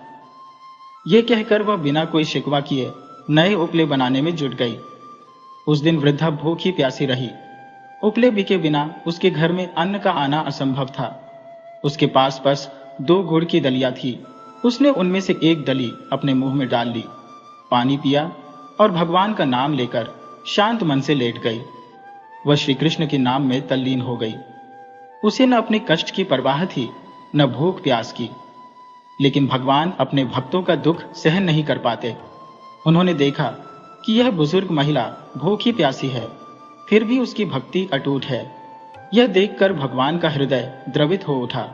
यह कहकर वह बिना कोई शिकवा किए नए उपले बनाने में जुट गई। उस दिन वृद्धा भूखी प्यासी रही। उपले बिके बिना उसके घर में अन्न का आना असंभव था। उसके पास बस 2 गुड़ की दलिया थी। उसने उनमें से एक दली अपने मुंह में डाल ली, पानी पिया और भगवान का नाम लेकर शांत मन से लेट गई। वह श्री कृष्ण के नाम में तल्लीन हो गई। उसे न अपने कष्ट की परवाह थी, न भूख प्यास की। लेकिन भगवान अपने भक्तों का दुख सहन नहीं कर पाते। उन्होंने देखा कि यह बुजुर्ग महिला भूखी प्यासी है, फिर भी उसकी भक्ति अटूट है। यह देखकर भगवान का हृदय द्रवित हो उठा।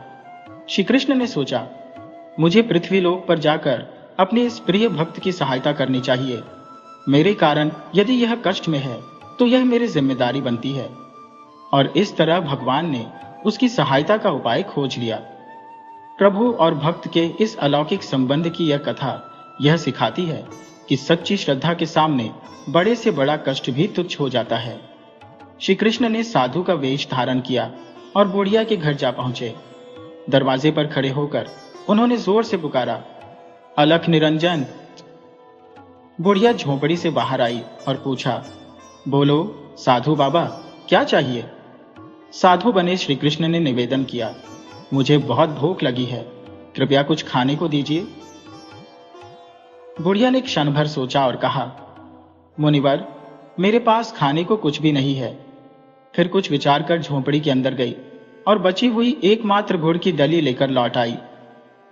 श्री कृष्ण ने सोचा, मुझे पृथ्वीलोक पर जाकर अपने इस प्रिय भक्त की सहायता करनी चाहिए। मेरे कारण यदि यह कष्ट में है तो यह मेरी जिम्मेदारी बनती है। और इस तरह भगवान ने उसकी सहायता का उपाय खोज लिया। प्रभु और भक्त के इस अलौकिक संबंध की यह कथा यह सिखाती है कि सच्ची श्रद्धा के सामने बड़े से बड़ा कष्ट भी तुच्छ हो जाता है। श्री कृष्ण ने साधु का वेश धारण किया और बुढ़िया के घर जा पहुंचे। दरवाजे पर खड़े होकर उन्होंने जोर से पुकारा, अलख निरंजन। बुढ़िया झोंपड़ी से बाहर आई और पूछा, बोलो साधु बाबा, क्या चाहिए? साधु बने श्री कृष्ण ने निवेदन किया, मुझे बहुत भूख लगी है, कृपया कुछ खाने को दीजिए। बुढ़िया ने क्षण भर सोचा और कहा, मुनिवर, मेरे पास खाने को कुछ भी नहीं है। फिर कुछ विचार कर झोंपड़ी के अंदर गई और बची हुई एकमात्र गुड़ की डली लेकर लौट आई।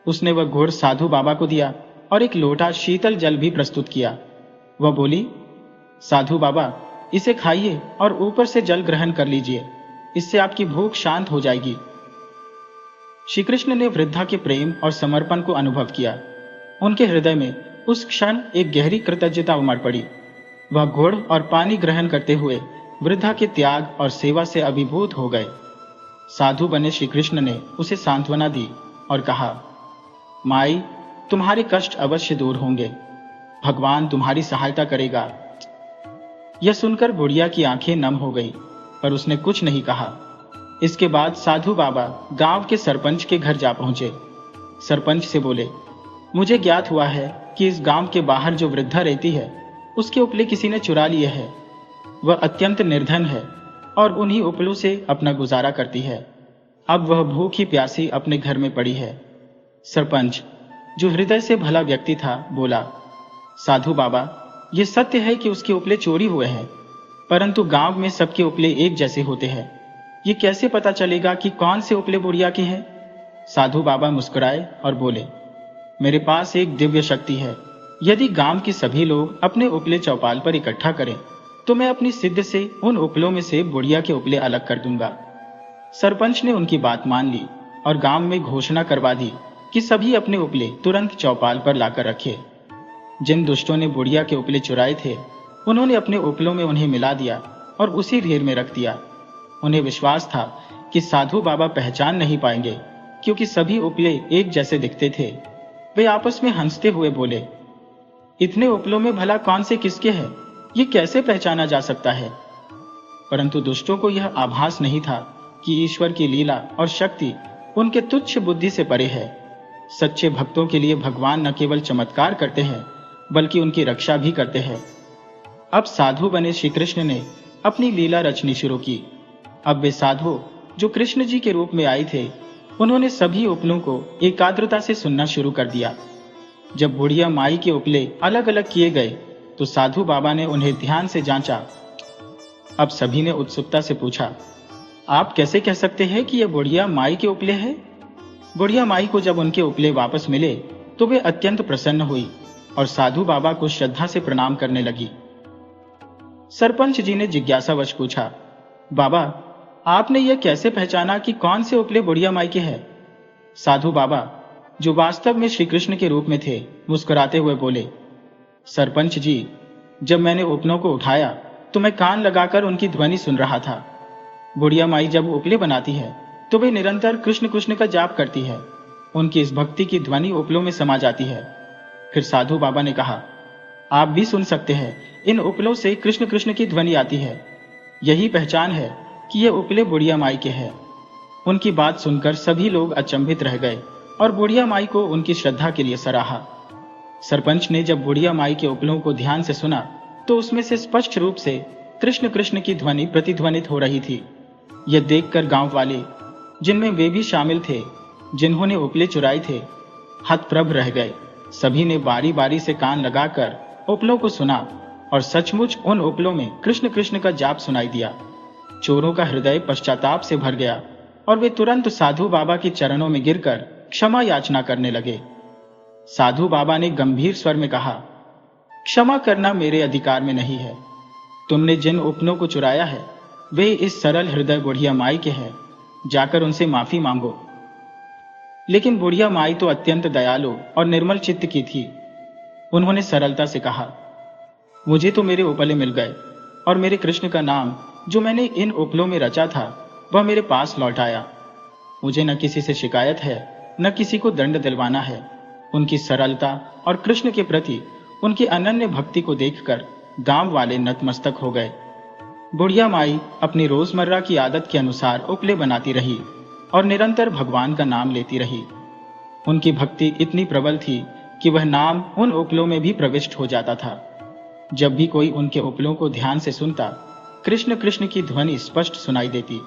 उसने वह गुड़ साधु बाबा को दिया और एक लोटा शीतल जल भी प्रस्तुत किया। वह बोली, साधु बाबा, इसे खाइए और ऊपर से जल ग्रहण कर लीजिए, इससे आपकी भूख शांत हो जाएगी। श्री कृष्ण ने वृद्धा के प्रेम और समर्पण को अनुभव किया। उनके हृदय में उस क्षण एक गहरी कृतज्ञता उमड़ पड़ी। वह गुड़ और पानी ग्रहण करते हुए वृद्धा के त्याग और सेवा से अभिभूत हो गए। साधु बने श्री कृष्ण ने उसे सांत्वना दी और कहा, माई, तुम्हारे कष्ट अवश्य दूर होंगे, भगवान तुम्हारी सहायता करेगा। यह सुनकर बुढ़िया की आंखें नम हो गई, पर उसने कुछ नहीं कहा। इसके बाद साधु बाबा गांव के सरपंच के घर जा पहुंचे। सरपंच से बोले, मुझे ज्ञात हुआ है कि इस गांव के बाहर जो वृद्धा रहती है, उसके उपले किसी ने चुरा लिए हैं। वह अत्यंत निर्धन है और उन्हीं उपलों से अपना गुजारा करती है। अब वह भूखी प्यासी अपने घर में पड़ी है। सरपंच, जो हृदय से भला व्यक्ति था, बोला, साधु बाबा, ये सत्य है कि उसके उपले चोरी हुए हैं, परंतु गांव में सबके उपले एक जैसे होते हैं। ये कैसे पता चलेगा कि कौन से उपले बुढ़िया के हैं? साधु बाबा मुस्कुराए और बोले, मेरे पास एक दिव्य शक्ति है। यदि गांव के सभी लोग अपने उपले चौपाल पर इकट्ठा करें तो मैं अपनी सिद्ध से उन उपलों में से बुढ़िया के उपले अलग कर दूंगा। सरपंच ने उनकी बात मान ली और गांव में घोषणा करवा दी कि सभी अपने उपले तुरंत चौपाल पर लाकर रखे। जिन दुष्टों ने बुढ़िया के उपले चुराए थे, उन्होंने अपने उपलों में उन्हें मिला दिया और उसी ढेर में रख दिया। उन्हें विश्वास था कि साधु बाबा पहचान नहीं पाएंगे, क्योंकि सभी उपले एक जैसे दिखते थे। वे आपस में हंसते हुए बोले, इतने उपलों में भला कौन से किसके हैं? ये कैसे पहचाना जा सकता है? परंतु दुष्टों को यह आभास नहीं था कि ईश्वर की लीला और शक्ति उनके तुच्छ बुद्धि से परे है। सच्चे भक्तों के लिए भगवान न केवल चमत्कार करते हैं, बल्कि उनकी रक्षा भी करते हैं। अब साधु बने श्री कृष्ण ने अपनी लीला रचनी शुरू की। अब वे साधु जो कृष्ण जी के रूप में आए थे, उन्होंने सभी उपलों को एकाग्रता से सुनना शुरू कर दिया। जब बुढ़िया माई के उपले अलग अलग किए गए तो साधु बाबा ने उन्हें ध्यान से जांचा। अब सभी ने उत्सुकता से पूछा, आप कैसे कह सकते हैं कि यह बुढ़िया माई के उपले हैं? बुढ़िया माई को जब उनके उपले वापस मिले तो वे अत्यंत प्रसन्न हुई और साधु बाबा को श्रद्धा से प्रणाम करने लगी। सरपंच जी ने जिज्ञासावश पूछा, बाबा, आपने यह कैसे पहचाना कि कौन से उपले बुढ़िया माई के हैं? साधु बाबा, जो वास्तव में श्री कृष्ण के रूप में थे, मुस्कुराते हुए बोले, सरपंच जी, जब मैंने उपलों को उठाया तो मैं कान लगाकर उनकी ध्वनि सुन रहा था। बुढ़िया माई जब उपले बनाती है तो वे निरंतर कृष्ण कृष्ण का जाप करती है। उनकी इस भक्ति की ध्वनि उपलों में समा जाती है। फिर साधु बाबा ने कहा, आप भी सुन सकते हैं, इन उपलों से कृष्ण कृष्ण की ध्वनि आती है। यही पहचान है कि ये उपले बुढ़िया माई के हैं। उनकी बात सुनकर सभी लोग अचंभित रह गए और बुढ़िया माई को उनकी श्रद्धा के लिए सराहा। सरपंच ने जब बुढ़िया माई के उपलों को ध्यान से सुना तो उसमें से स्पष्ट रूप से कृष्ण कृष्ण की ध्वनि प्रतिध्वनित हो रही थी। यह देखकर गांव वाले, जिनमें वे भी शामिल थे जिन्होंने उपले चुराए थे, हतप्रभ रह गए। सभी ने बारी बारी से कान लगाकर उपलों को सुना और सचमुच उन उपलों में कृष्ण कृष्ण का जाप सुनाई दिया। चोरों का हृदय पश्चाताप से भर गया और वे तुरंत साधु बाबा के चरणों में गिरकर क्षमा याचना करने लगे। साधु बाबा ने गंभीर स्वर में कहा, क्षमा करना मेरे अधिकार में नहीं है। तुमने जिन उपलों को चुराया है वे इस सरल हृदय बुढ़िया माई के हैं, जाकर उनसे माफी मांगो। लेकिन बुढ़िया माई तो अत्यंत दयालु और निर्मल चित्त की थी। उन्होंने सरलता से कहा, मुझे तो मेरे उपले मिल गए और मेरे कृष्ण का नाम जो मैंने इन उपलों में रचा था वह मेरे पास लौट आया। मुझे न किसी से शिकायत है, न किसी को दंड दिलवाना है। उनकी सरलता और कृष्ण के प्रति उनकी अनन्य भक्ति को देखकर गांव वाले नतमस्तक हो गए। बुढ़िया माई अपनी रोजमर्रा की आदत के अनुसार उपले बनाती रही। और निरंतर भगवान का नाम लेती रही। उनकी भक्ति इतनी प्रबल थी कि वह नाम उन उपलों में भी प्रविष्ट हो जाता था। जब भी कोई उनके उपलों को ध्यान से सुनता, कृष्ण कृष्ण की ध्वनि स्पष्ट सुनाई देती।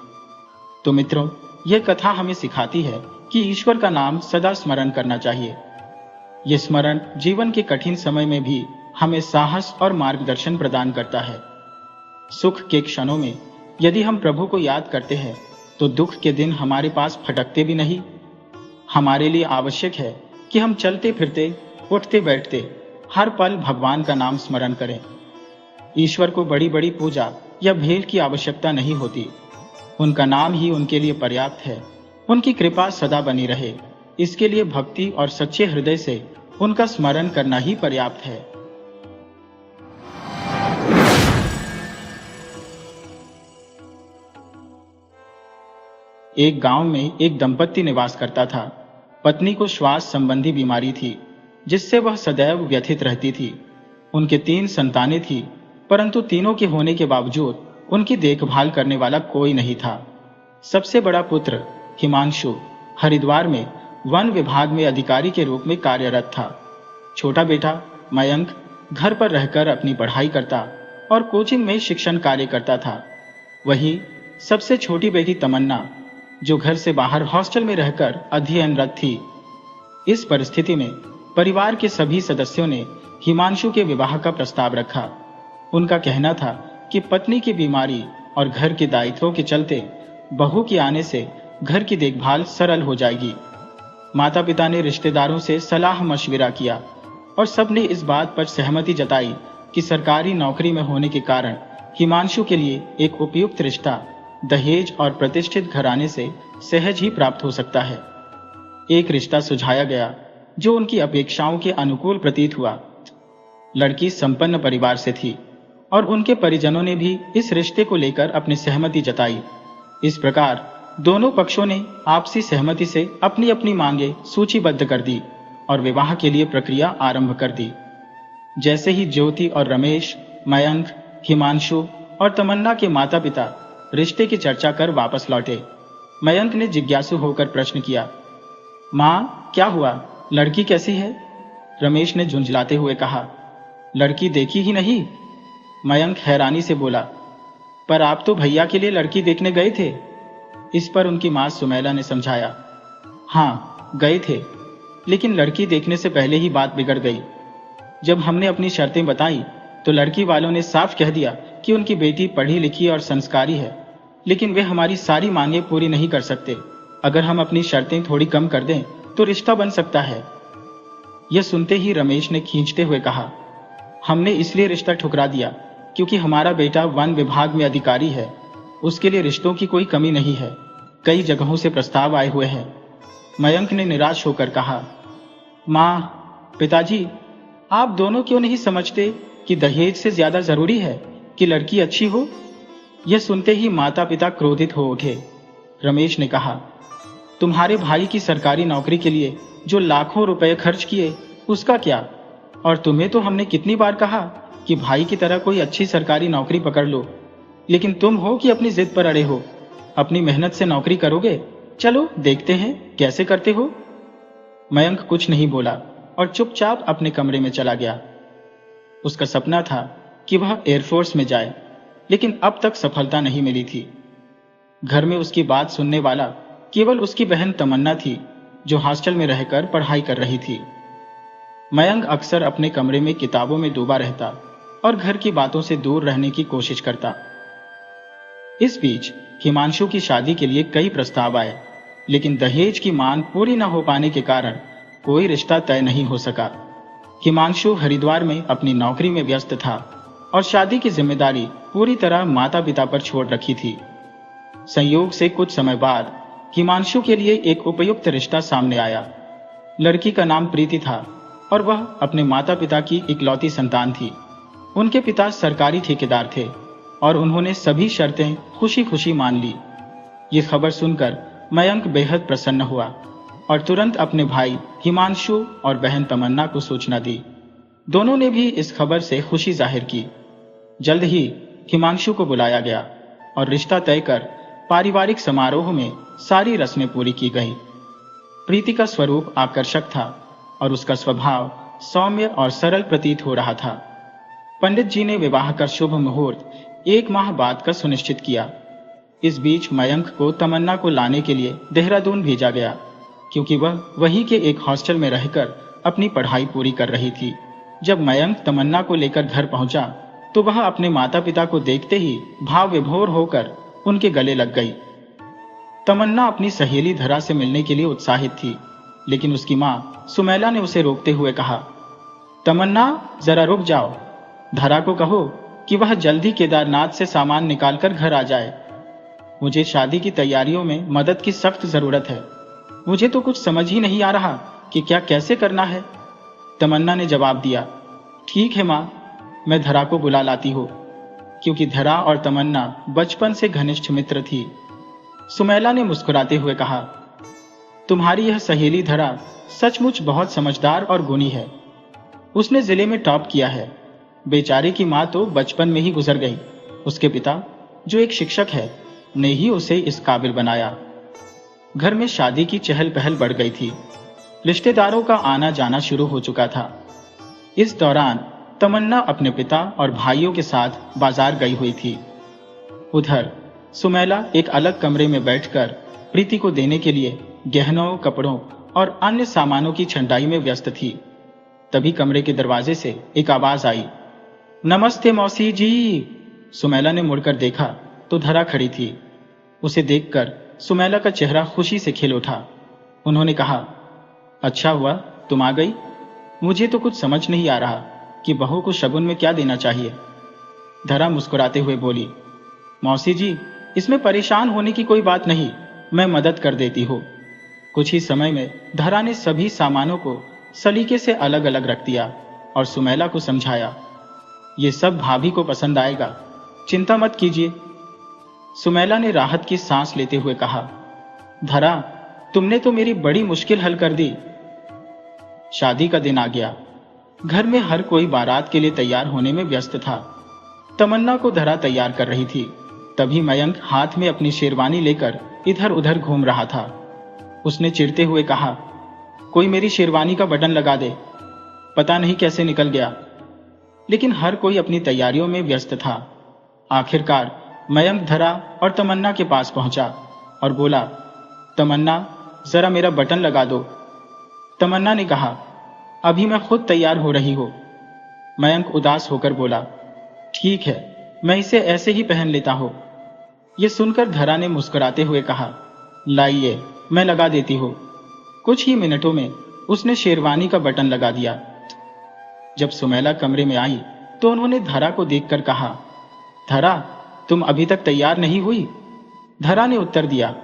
तो मित्रों, यह कथा हमें सिखाती है कि ईश्वर का नाम सदा स्मरण करना चाहिए। यह स्मरण जीवन के कठिन समय में भी हमें साहस और मार्गदर्शन प्रदान करता है। सुख के क्षणों में यदि हम प्रभु को याद करते हैं तो दुख के दिन हमारे पास फटकते भी नहीं। हमारे लिए आवश्यक है कि हम चलते फिरते, उठते बैठते हर पल भगवान का नाम स्मरण करें। ईश्वर को बड़ी बड़ी पूजा या भेंट की आवश्यकता नहीं होती। उनका नाम ही उनके लिए पर्याप्त है। उनकी कृपा सदा बनी रहे, इसके लिए भक्ति और सच्चे हृदय से उनका स्मरण करना ही पर्याप्त है। एक गांव में एक दंपत्ति निवास करता था। पत्नी को श्वास संबंधी बीमारी थी, जिससे वह सदैव व्यथित रहती थी। उनके 3 संतानें थी, परंतु तीनों के होने के बावजूद उनकी देखभाल करने वाला कोई नहीं था। सबसे बड़ा पुत्र हिमांशु हरिद्वार में वन विभाग में अधिकारी के रूप में कार्यरत था। छोटा बेटा मयंक घर पर रहकर अपनी पढ़ाई करता और कोचिंग में शिक्षण कार्य करता था। वहीं सबसे छोटी बेटी तमन्ना, जो घर से बाहर हॉस्टल में रहकर अध्ययनरत थी। इस परिस्थिति में परिवार के सभी सदस्यों ने हिमांशु के विवाह का प्रस्ताव रखा। उनका कहना था कि पत्नी की बीमारी और घर के दायित्वों के चलते बहू के आने से घर की देखभाल सरल हो जाएगी। माता पिता ने रिश्तेदारों से सलाह मशविरा किया और सबने इस बात पर सहमति जताई कि सरकारी नौकरी में होने के कारण हिमांशु के लिए एक उपयुक्त रिश्ता दहेज और प्रतिष्ठित घराने से सहज ही प्राप्त हो सकता है। एक रिश्ता सुझाया गया जो उनकी अपेक्षाओं के अनुकूल प्रतीत हुआ। लड़की संपन्न परिवार से थी और उनके परिजनों ने भी इस रिश्ते को लेकर अपनी सहमति जताई। इस प्रकार दोनों पक्षों ने आपसी सहमति से अपनी अपनी मांगे सूचीबद्ध कर दी और विवाह के लिए प्रक्रिया आरंभ कर दी। जैसे ही ज्योति और रमेश, मयंक, हिमांशु और तमन्ना के माता पिता रिश्ते की चर्चा कर वापस लौटे, मयंक ने जिज्ञासु होकर प्रश्न किया, माँ क्या हुआ, लड़की कैसी है? रमेश ने झुंझलाते हुए कहा, लड़की देखी ही नहीं। मयंक हैरानी से बोला, पर आप तो भैया के लिए लड़की देखने गए थे। इस पर उनकी मां सुमैला ने समझाया, हाँ गए थे, लेकिन लड़की देखने से पहले ही बात बिगड़ गई। जब हमने अपनी शर्तें बताई तो लड़की वालों ने साफ कह दिया कि उनकी बेटी पढ़ी लिखी और संस्कारी है, लेकिन वे हमारी सारी मांगें पूरी नहीं कर सकते। अगर हम अपनी शर्तें थोड़ी कम कर दें तो रिश्ता बन सकता है। यह सुनते ही रमेश ने खींचते हुए कहा, हमने इसलिए रिश्ता ठुकरा दिया क्योंकि हमारा बेटा वन विभाग में अधिकारी है। उसके लिए रिश्तों की कोई कमी नहीं है। कई जगहों से प्रस्ताव आए हुए हैं। मयंक ने निराश होकर कहा, माँ, पिताजी, आप दोनों क्यों नहीं समझते कि दहेज से ज्यादा जरूरी है कि लड़की अच्छी हो? यह सुनते ही माता पिता क्रोधित हो उठे। रमेश ने कहा, तुम्हारे भाई की सरकारी नौकरी के लिए जो लाखों रुपए खर्च किए उसका क्या? और तुम्हें तो हमने कितनी बार कहा कि भाई की तरह कोई अच्छी सरकारी नौकरी पकड़ लो, लेकिन तुम हो कि अपनी जिद पर अड़े हो। अपनी मेहनत से नौकरी करोगे? चलो देखते हैं कैसे करते हो। मयंक कुछ नहीं बोला और चुपचाप अपने कमरे में चला गया। उसका सपना था कि वह एयरफोर्स में जाए, लेकिन अब तक सफलता नहीं मिली थी। घर में उसकी बात सुनने वाला केवल उसकी बहन तमन्ना थी, जो हॉस्टल में रहकर पढ़ाई कर रही थी। मयंक अक्सर अपने कमरे में किताबों में डूबा रहता और घर की बातों से दूर रहने की कोशिश करता। इस बीच हिमांशु की शादी के लिए कई प्रस्ताव आए, लेकिन दहेज की मांग पूरी न हो पाने के कारण कोई रिश्ता तय नहीं हो सका। हिमांशु हरिद्वार में अपनी नौकरी में व्यस्त था और शादी की जिम्मेदारी पूरी तरह माता पिता पर छोड़ रखी थी। संयोग से कुछ समय बाद हिमांशु के लिए एक उपयुक्त रिश्ता सामने आया। लड़की का नाम प्रीति था और वह अपने माता पिता की इकलौती संतान थी। उनके पिता सरकारी ठेकेदार थे और उन्होंने सभी शर्तें खुशी खुशी मान ली। ये खबर सुनकर मयंक बेहद प्रसन्न हुआ और तुरंत अपने भाई हिमांशु और बहन तमन्ना को सूचना दी। दोनों ने भी इस खबर से खुशी जाहिर की। जल्द ही हिमांशु को बुलाया गया और रिश्ता तय कर पारिवारिक समारोह में सारी रस्में पूरी की गई। प्रीति का स्वरूप आकर्षक था और उसका स्वभाव सौम्य और सरल प्रतीत हो रहा था। पंडित जी ने विवाह का शुभ मुहूर्त 1 माह बाद का सुनिश्चित किया। इस बीच मयंक को तमन्ना को लाने के लिए देहरादून भेजा गया, क्योंकि वह वहीं के एक हॉस्टल में रहकर अपनी पढ़ाई पूरी कर रही थी। जब मयंक तमन्ना को लेकर घर पहुंचा तो वह अपने माता पिता को देखते ही भाव विभोर होकर उनके गले लग गई। तमन्ना अपनी सहेली धरा से मिलने के लिए उत्साहित थी, लेकिन उसकी मां सुमैला ने उसे रोकते हुए कहा, तमन्ना जरा रुक जाओ, धरा को कहो कि वह जल्दी केदारनाथ से सामान निकालकर घर आ जाए। मुझे शादी की तैयारियों में मदद की सख्त जरूरत है। मुझे तो कुछ समझ ही नहीं आ रहा कि क्या कैसे करना है। तमन्ना ने जवाब दिया, ठीक है मां, मैं धरा को बुला लाती हूँ, क्योंकि धरा और तमन्ना बचपन से घनिष्ठ मित्र थी। सुमैला ने मुस्कुराते हुए कहा, तुम्हारी यह सहेली धरा सचमुच बहुत समझदार और गुणी है। उसने जिले में टॉप किया है। बेचारे की मां तो बचपन में ही गुजर गई। उसके पिता, जो एक शिक्षक है, ने ही उसे इस काबिल बनाया। घर में शादी की चहल पहल बढ़ गई थी। रिश्तेदारों का आना जाना शुरू हो चुका था। इस दौरान तमन्ना अपने पिता और भाइयों के साथ बाजार गई हुई थी। उधर सुमैला एक अलग कमरे में बैठकर प्रीति को देने के लिए गहनों, कपड़ों और अन्य सामानों की छंटाई में व्यस्त थी। तभी कमरे के दरवाजे से एक आवाज आई, नमस्ते मौसी जी। सुमैला ने मुड़कर देखा तो धरा खड़ी थी। उसे देखकर सुमैला का चेहरा खुशी से खिल उठा। उन्होंने कहा, अच्छा हुआ तुम आ गई। मुझे तो कुछ समझ नहीं आ रहा कि बहू को शगुन में क्या देना चाहिए। धरा मुस्कुराते हुए बोली, मौसी जी, इसमें परेशान होने की कोई बात नहीं, मैं मदद कर देती हूँ। कुछ ही समय में धरा ने सभी सामानों को सलीके से अलग अलग रख दिया और सुमैला को समझाया, ये सब भाभी को पसंद आएगा, चिंता मत कीजिए। सुमैला ने राहत की सांस लेते हुए कहा, धरा, तुमने तो मेरी बड़ी मुश्किल हल कर दी। शादी का दिन आ गया। घर में हर कोई बारात के लिए तैयार होने में व्यस्त था। तमन्ना को धरा तैयार कर रही थी। तभी मयंक हाथ में अपनी शेरवानी लेकर इधर उधर घूम रहा था। उसने चिढ़ते हुए कहा, कोई मेरी शेरवानी का बटन लगा दे। पता नहीं कैसे निकल गया। लेकिन हर कोई अपनी तैयारियों में व्यस्त था। आखिरकार मयंक धरा और तमन्ना के पास पहुंचा और बोला, तमन्ना, जरा मेरा बटन लगा दो। तमन्ना ने कहा, अभी मैं खुद तैयार हो रही हूं। मयंक उदास होकर बोला, ठीक है, मैं इसे ऐसे ही पहन लेता हूं। यह सुनकर धरा ने मुस्कुराते हुए कहा, लाइए, मैं लगा देती हूं। कुछ ही मिनटों में उसने शेरवानी का बटन लगा दिया। जब सुमैला कमरे में आई तो उन्होंने धरा को देखकर कहा, धरा, तुम अभी तक तैयार नहीं हुई? धरा ने उत्तर दिया,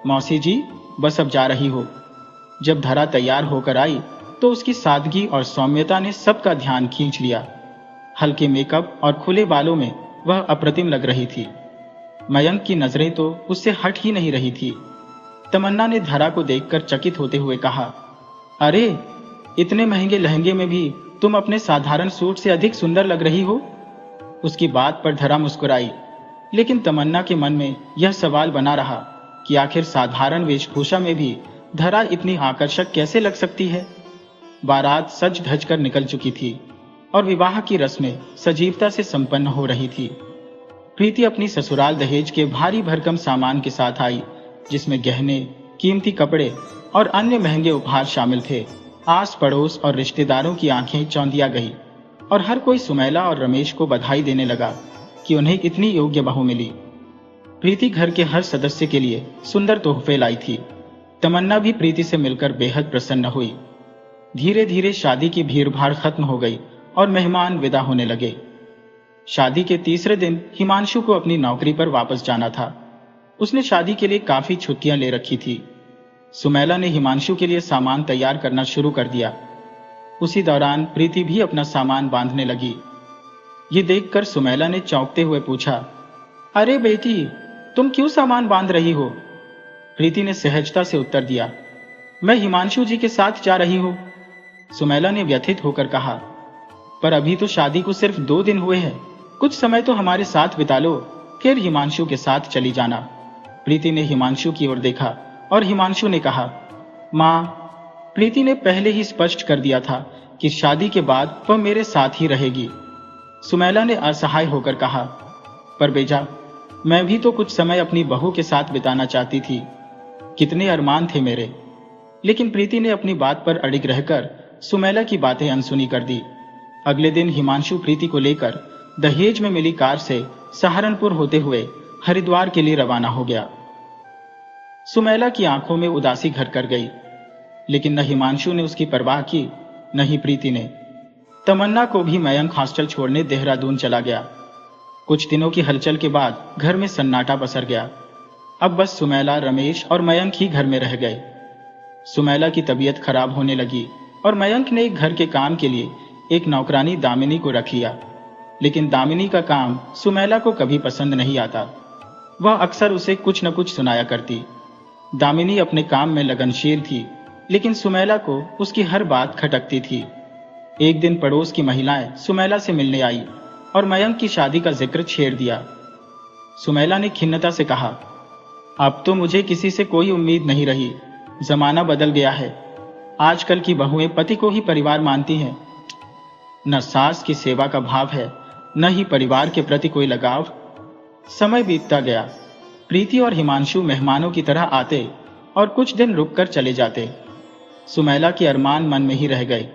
मौसी जी, बस अब जा रही हो। जब धरा तैयार होकर आई तो उसकी सादगी और सौम्यता ने सबका ध्यान खींच लिया। हल्के मेकअप और खुले बालों में वह अप्रतिम लग रही थी। मयंक की नजरें तो उससे हट ही नहीं रही थी। तमन्ना ने धरा को देखकर चकित होते हुए कहा, अरे, इतने महंगे लहंगे में भी तुम अपने साधारण सूट से अधिक सुंदर लग रही हो। उसकी बात पर धरा मुस्कुराई, लेकिन तमन्ना के मन में यह सवाल बना रहा कि आखिर साधारण वेशभूषा में भी धरा इतनी आकर्षक कैसे लग सकती है। बारात सज धज कर निकल चुकी थी और विवाह की रस्में सजीवता से संपन्न हो रही थी। प्रीति अपनी ससुराल दहेज के भारी भरकम सामान के साथ आई, जिसमें गहने, कीमती कपड़े और अन्य महंगे उपहार शामिल थे। आस पड़ोस और रिश्तेदारों की आंखें चौंधिया गई और हर कोई सुमैला और रमेश को बधाई देने लगा कि उन्हें इतनी योग्य बहू मिली। प्रीति घर के हर सदस्य के लिए सुंदर तोहफे लाई थी। तमन्ना भी प्रीति से मिलकर बेहद प्रसन्न हुई। धीरे धीरे शादी की भीड़भाड़ खत्म हो गई और मेहमान विदा होने लगे। शादी के तीसरे दिन हिमांशु को अपनी नौकरी पर वापस जाना था। उसने शादी के लिए काफी छुट्टियां ले रखी थी। सुमैला ने हिमांशु के लिए सामान तैयार करना शुरू कर दिया। उसी दौरान प्रीति भी अपना सामान बांधने लगी। ये देखकर सुमैला ने चौंकते हुए पूछा, अरे बेटी, तुम क्यों सामान बांध रही हो? प्रीति ने सहजता से उत्तर दिया, मैं हिमांशु जी के साथ जा रही हूं। सुमैला ने व्यथित होकर कहा, पर अभी तो शादी को सिर्फ 2 दिन हुए हैं, कुछ समय तो हमारे साथ बिता लो, फिर हिमांशु के साथ चली जाना। प्रीति ने हिमांशु की ओर देखा और हिमांशु ने कहा, माँ। प्रीति ने पहले ही स्पष्ट कर दिया था कि शादी के बाद वह मेरे साथ ही रहेगी। सुमैला ने असहाय होकर कहा, पर बेजा, मैं भी तो कुछ समय अपनी बहू के साथ बिताना चाहती थी। कितने अरमान थे मेरे। लेकिन प्रीति ने अपनी बात पर अड़िग रहकर सुमैला की बातें अनसुनी कर दी। अगले दिन हिमांशु प्रीति को लेकर दहेज में मिली कार से सहारनपुर होते हुए हरिद्वार के लिए रवाना हो गया। सुमैला की आंखों में उदासी घर कर गई, लेकिन न हिमांशु ने उसकी परवाह की, न ही प्रीति ने। तमन्ना को भी मयंक हॉस्टल छोड़ने देहरादून चला गया। कुछ दिनों की हलचल के बाद घर में सन्नाटा पसर गया। अब बस सुमैला, रमेश और मयंक ही घर में रह गए। सुमैला की तबीयत खराब होने लगी और मयंक ने एक घर के काम के लिए एक नौकरानी दामिनी को रख लिया। लेकिन दामिनी का काम सुमैला को कभी पसंद नहीं आता। वह अक्सर उसे कुछ न कुछ सुनाया करती। दामिनी अपने काम में लगनशील थी, लेकिन सुमैला को उसकी हर बात खटकती थी। एक दिन पड़ोस की महिलाएं सुमैला से मिलने आई और मयंक की शादी का जिक्र छेड़ दिया। सुमैला ने खिन्नता से कहा, अब तो मुझे किसी से कोई उम्मीद नहीं रही। जमाना बदल गया है। आजकल की बहुएं पति को ही परिवार मानती हैं। न सास की सेवा का भाव है, न ही परिवार के प्रति कोई लगाव। समय बीतता गया। प्रीति और हिमांशु मेहमानों की तरह आते और कुछ दिन रुककर चले जाते। सुमैला के अरमान मन में ही रह गए।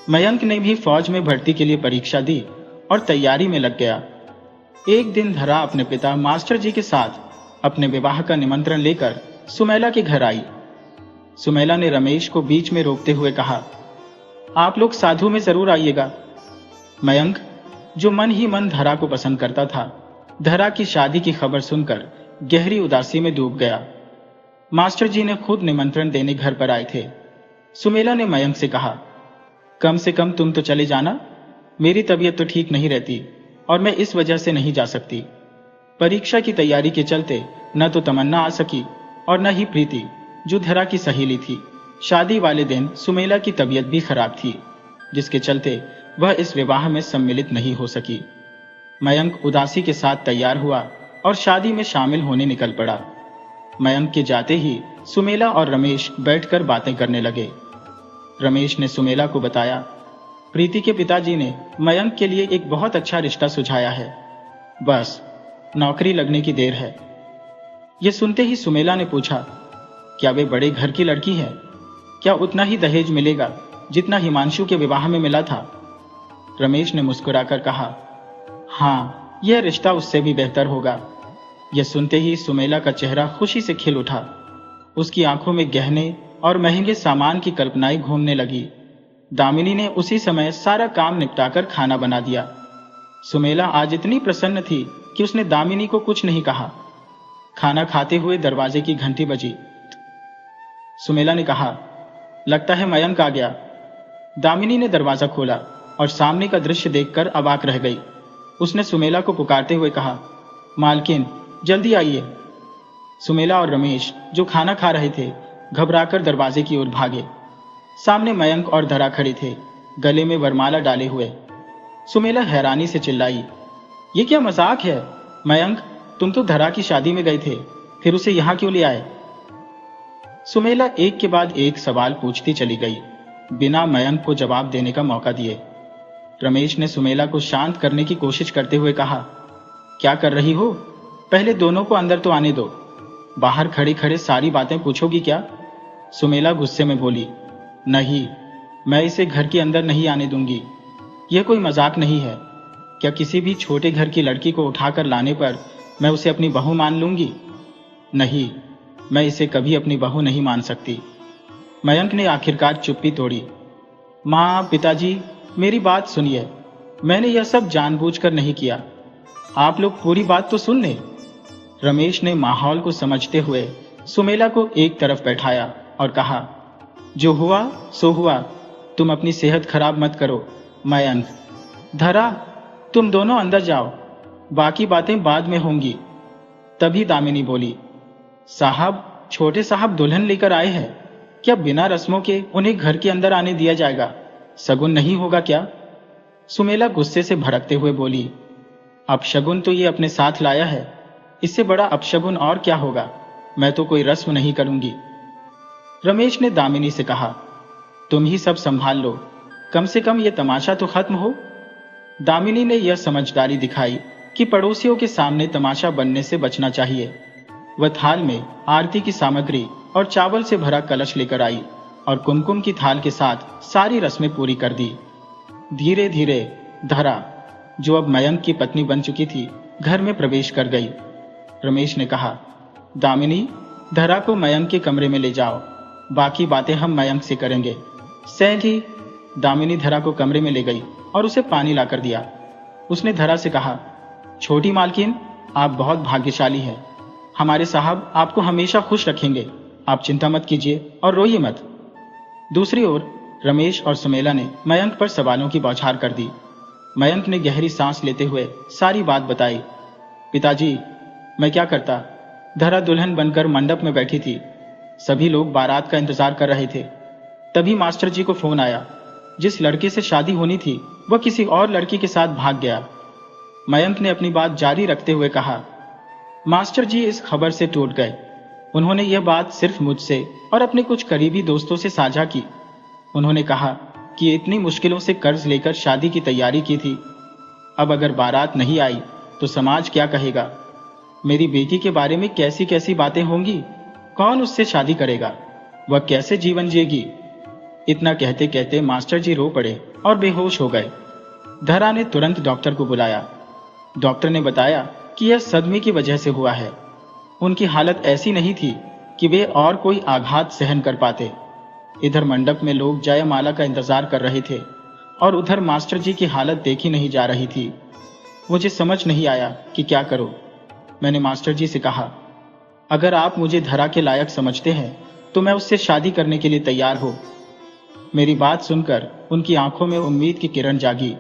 मयंक ने भी फौज में भर्ती के लिए परीक्षा दी और तैयारी में लग गया। एक दिन धरा अपने पिता मास्टर जी के साथ अपने विवाह का निमंत्रण लेकर सुमैला के घर आई। सुमैला ने रमेश को बीच में रोकते हुए कहा, आप लोग साधु में जरूर आइएगा। मयंक, जो मन ही मन धरा को पसंद करता था, धरा की शादी की खबर सुनकर गहरी उदासी में डूब गया। मास्टर जी ने खुद निमंत्रण देने घर पर आए थे। सुमैला ने मयंक से कहा, कम से कम तुम तो चले जाना। मेरी तबीयत तो ठीक नहीं रहती और मैं इस वजह से नहीं जा सकती। परीक्षा की तैयारी के चलते न तो तमन्ना आ सकी और न ही प्रीति, जो धरा की सहेली थी। शादी वाले दिन सुमैला की तबीयत भी खराब थी, जिसके चलते वह इस विवाह में सम्मिलित नहीं हो सकी। मयंक उदासी के साथ तैयार हुआ और शादी में शामिल होने निकल पड़ा। मयंक के जाते ही सुमैला और रमेश बैठकर बातें करने लगे। रमेश ने सुमैला को बताया, प्रीति के पिताजी ने मयंक के लिए एक बहुत अच्छा रिश्ता सुझाया है। बस नौकरी लगने की देर है। यह सुनते ही सुमैला ने पूछा, क्या वे बड़े घर की लड़की है? क्या उतना ही दहेज मिलेगा जितना हिमांशु के विवाह में मिला था? रमेश ने मुस्कुराकर कहा, हाँ, यह रिश्ता उससे भी बेहतर होगा। यह सुनते ही सुमैला का चेहरा खुशी से खिल उठा। उसकी आंखों में गहने और महंगे सामान की कल्पनाएं घूमने लगी। दामिनी ने उसी समय सारा काम निपटाकर खाना बना दिया। सुमैला आज इतनी प्रसन्न थी कि उसने दामिनी को कुछ नहीं कहा। खाना खाते हुए दरवाजे की घंटी बजी। सुमैला ने कहा, लगता है मयंक आ गया। दामिनी ने दरवाजा खोला और सामने का दृश्य देखकर अवाक रह गई। उसने सुमैला को पुकारते हुए कहा, मालकिन, जल्दी आइए। सुमैला और रमेश, जो खाना खा रहे थे, घबराकर दरवाजे की ओर भागे। सामने मयंक और धरा खड़े थे, गले में वरमाला डाले हुए। सुमैला हैरानी से चिल्लाई, ये क्या मजाक है? मयंक, तुम तो धरा की शादी में गए थे, फिर उसे यहां क्यों ले आए? सुमैला एक के बाद एक सवाल पूछती चली गई, बिना मयंक को जवाब देने का मौका दिए। रमेश ने सुमैला को शांत करने की कोशिश करते हुए कहा, क्या कर रही हो? पहले दोनों को अंदर तो आने दो। बाहर खड़े खड़े सारी बातें पूछोगी क्या? सुमैला गुस्से में बोली, नहीं, मैं इसे घर के अंदर नहीं आने दूंगी। यह कोई मजाक नहीं है। क्या किसी भी छोटे घर की लड़की को उठाकर लाने पर मैं उसे अपनी बहू मान लूंगी? नहीं, मैं इसे कभी अपनी बहू नहीं मान सकती। मयंक ने आखिरकार चुप्पी तोड़ी। माँ, पिताजी, मेरी बात सुनिए। मैंने यह सब जानबूझकर नहीं किया। आप लोग पूरी बात तो सुन लें। रमेश ने माहौल को समझते हुए सुमैला को एक तरफ बैठाया और कहा, जो हुआ सो हुआ। तुम अपनी सेहत खराब मत करो। मयंक, धरा, तुम दोनों अंदर जाओ, बाकी बातें बाद में होंगी। तभी दामिनी बोली, साहब, छोटे साहब दुल्हन लेकर आए हैं। क्या बिना रस्मों के उन्हें घर के अंदर आने दिया जाएगा? शगुन नहीं होगा क्या? सुमैला गुस्से से भड़कते हुए बोली, अपशगुन तो ये अपने साथ लाया है, इससे बड़ा अपशगुन और क्या होगा? मैं तो कोई रस्म नहीं करूंगी। रमेश ने दामिनी से कहा, तुम ही सब संभाल लो, कम से कम ये तमाशा तो खत्म हो। दामिनी ने यह समझदारी दिखाई कि पड़ोसियों के सामने तमाशा बनने से बचना चाहिए। वह थाल में आरती की सामग्री और चावल से भरा कलश लेकर आई और कुमकुम की थाल के साथ सारी रस्में पूरी कर दी। धीरे धीरे धरा, जो अब मयंक की पत्नी बन चुकी थी, घर में प्रवेश कर गई। रमेश ने कहा, दामिनी, धरा को मयंक के कमरे में ले जाओ, बाकी बातें हम मयंक से करेंगे। सैंधी। दामिनी धरा को कमरे में ले गई और उसे पानी लाकर दिया। उसने धरा से कहा, छोटी मालकिन, आप बहुत भाग्यशाली हैं। हमारे साहब आपको हमेशा खुश रखेंगे। आप चिंता मत कीजिए और रोइए मत। दूसरी ओर रमेश और सुमेला ने मयंक पर सवालों की बौछार कर दी। मयंक ने गहरी सांस लेते हुए सारी बात बताई। पिताजी, मैं क्या करता। धरा दुल्हन बनकर मंडप में बैठी थी। सभी लोग बारात का इंतजार कर रहे थे। तभी मास्टर जी को फोन आया। जिस लड़के से शादी होनी थी वह किसी और लड़की के साथ भाग गया। मयंक ने अपनी बात जारी रखते हुए कहा, मास्टर जी इस खबर से टूट गए। उन्होंने यह बात सिर्फ मुझसे और अपने कुछ करीबी दोस्तों से साझा की। उन्होंने कहा कि इतनी मुश्किलों से कर्ज लेकर शादी की तैयारी की थी। अब अगर बारात नहीं आई तो समाज क्या कहेगा। मेरी बेटी के बारे में कैसी कैसी बातें होंगी। कौन उससे शादी करेगा, वह कैसे जीवन जिएगी। इतना कहते कहते मास्टर जी रो पड़े और बेहोश हो गए। धरा ने तुरंत डॉक्टर को बुलाया। डॉक्टर ने बताया कि यह सदमे की वजह से हुआ है। उनकी हालत ऐसी नहीं थी कि वे और कोई आघात सहन कर पाते। इधर मंडप में लोग जयमाला का इंतजार कर रहे थे और उधर मास्टर जी की हालत देखी नहीं जा रही थी। मुझे समझ नहीं आया कि क्या करूं। मैंने मास्टर जी से कहा, अगर आप मुझे धरा के लायक समझते हैं तो मैं उससे शादी करने के लिए तैयार हूं। मेरी बात सुनकर उनकी आंखों में उम्मीद की किरण जागी।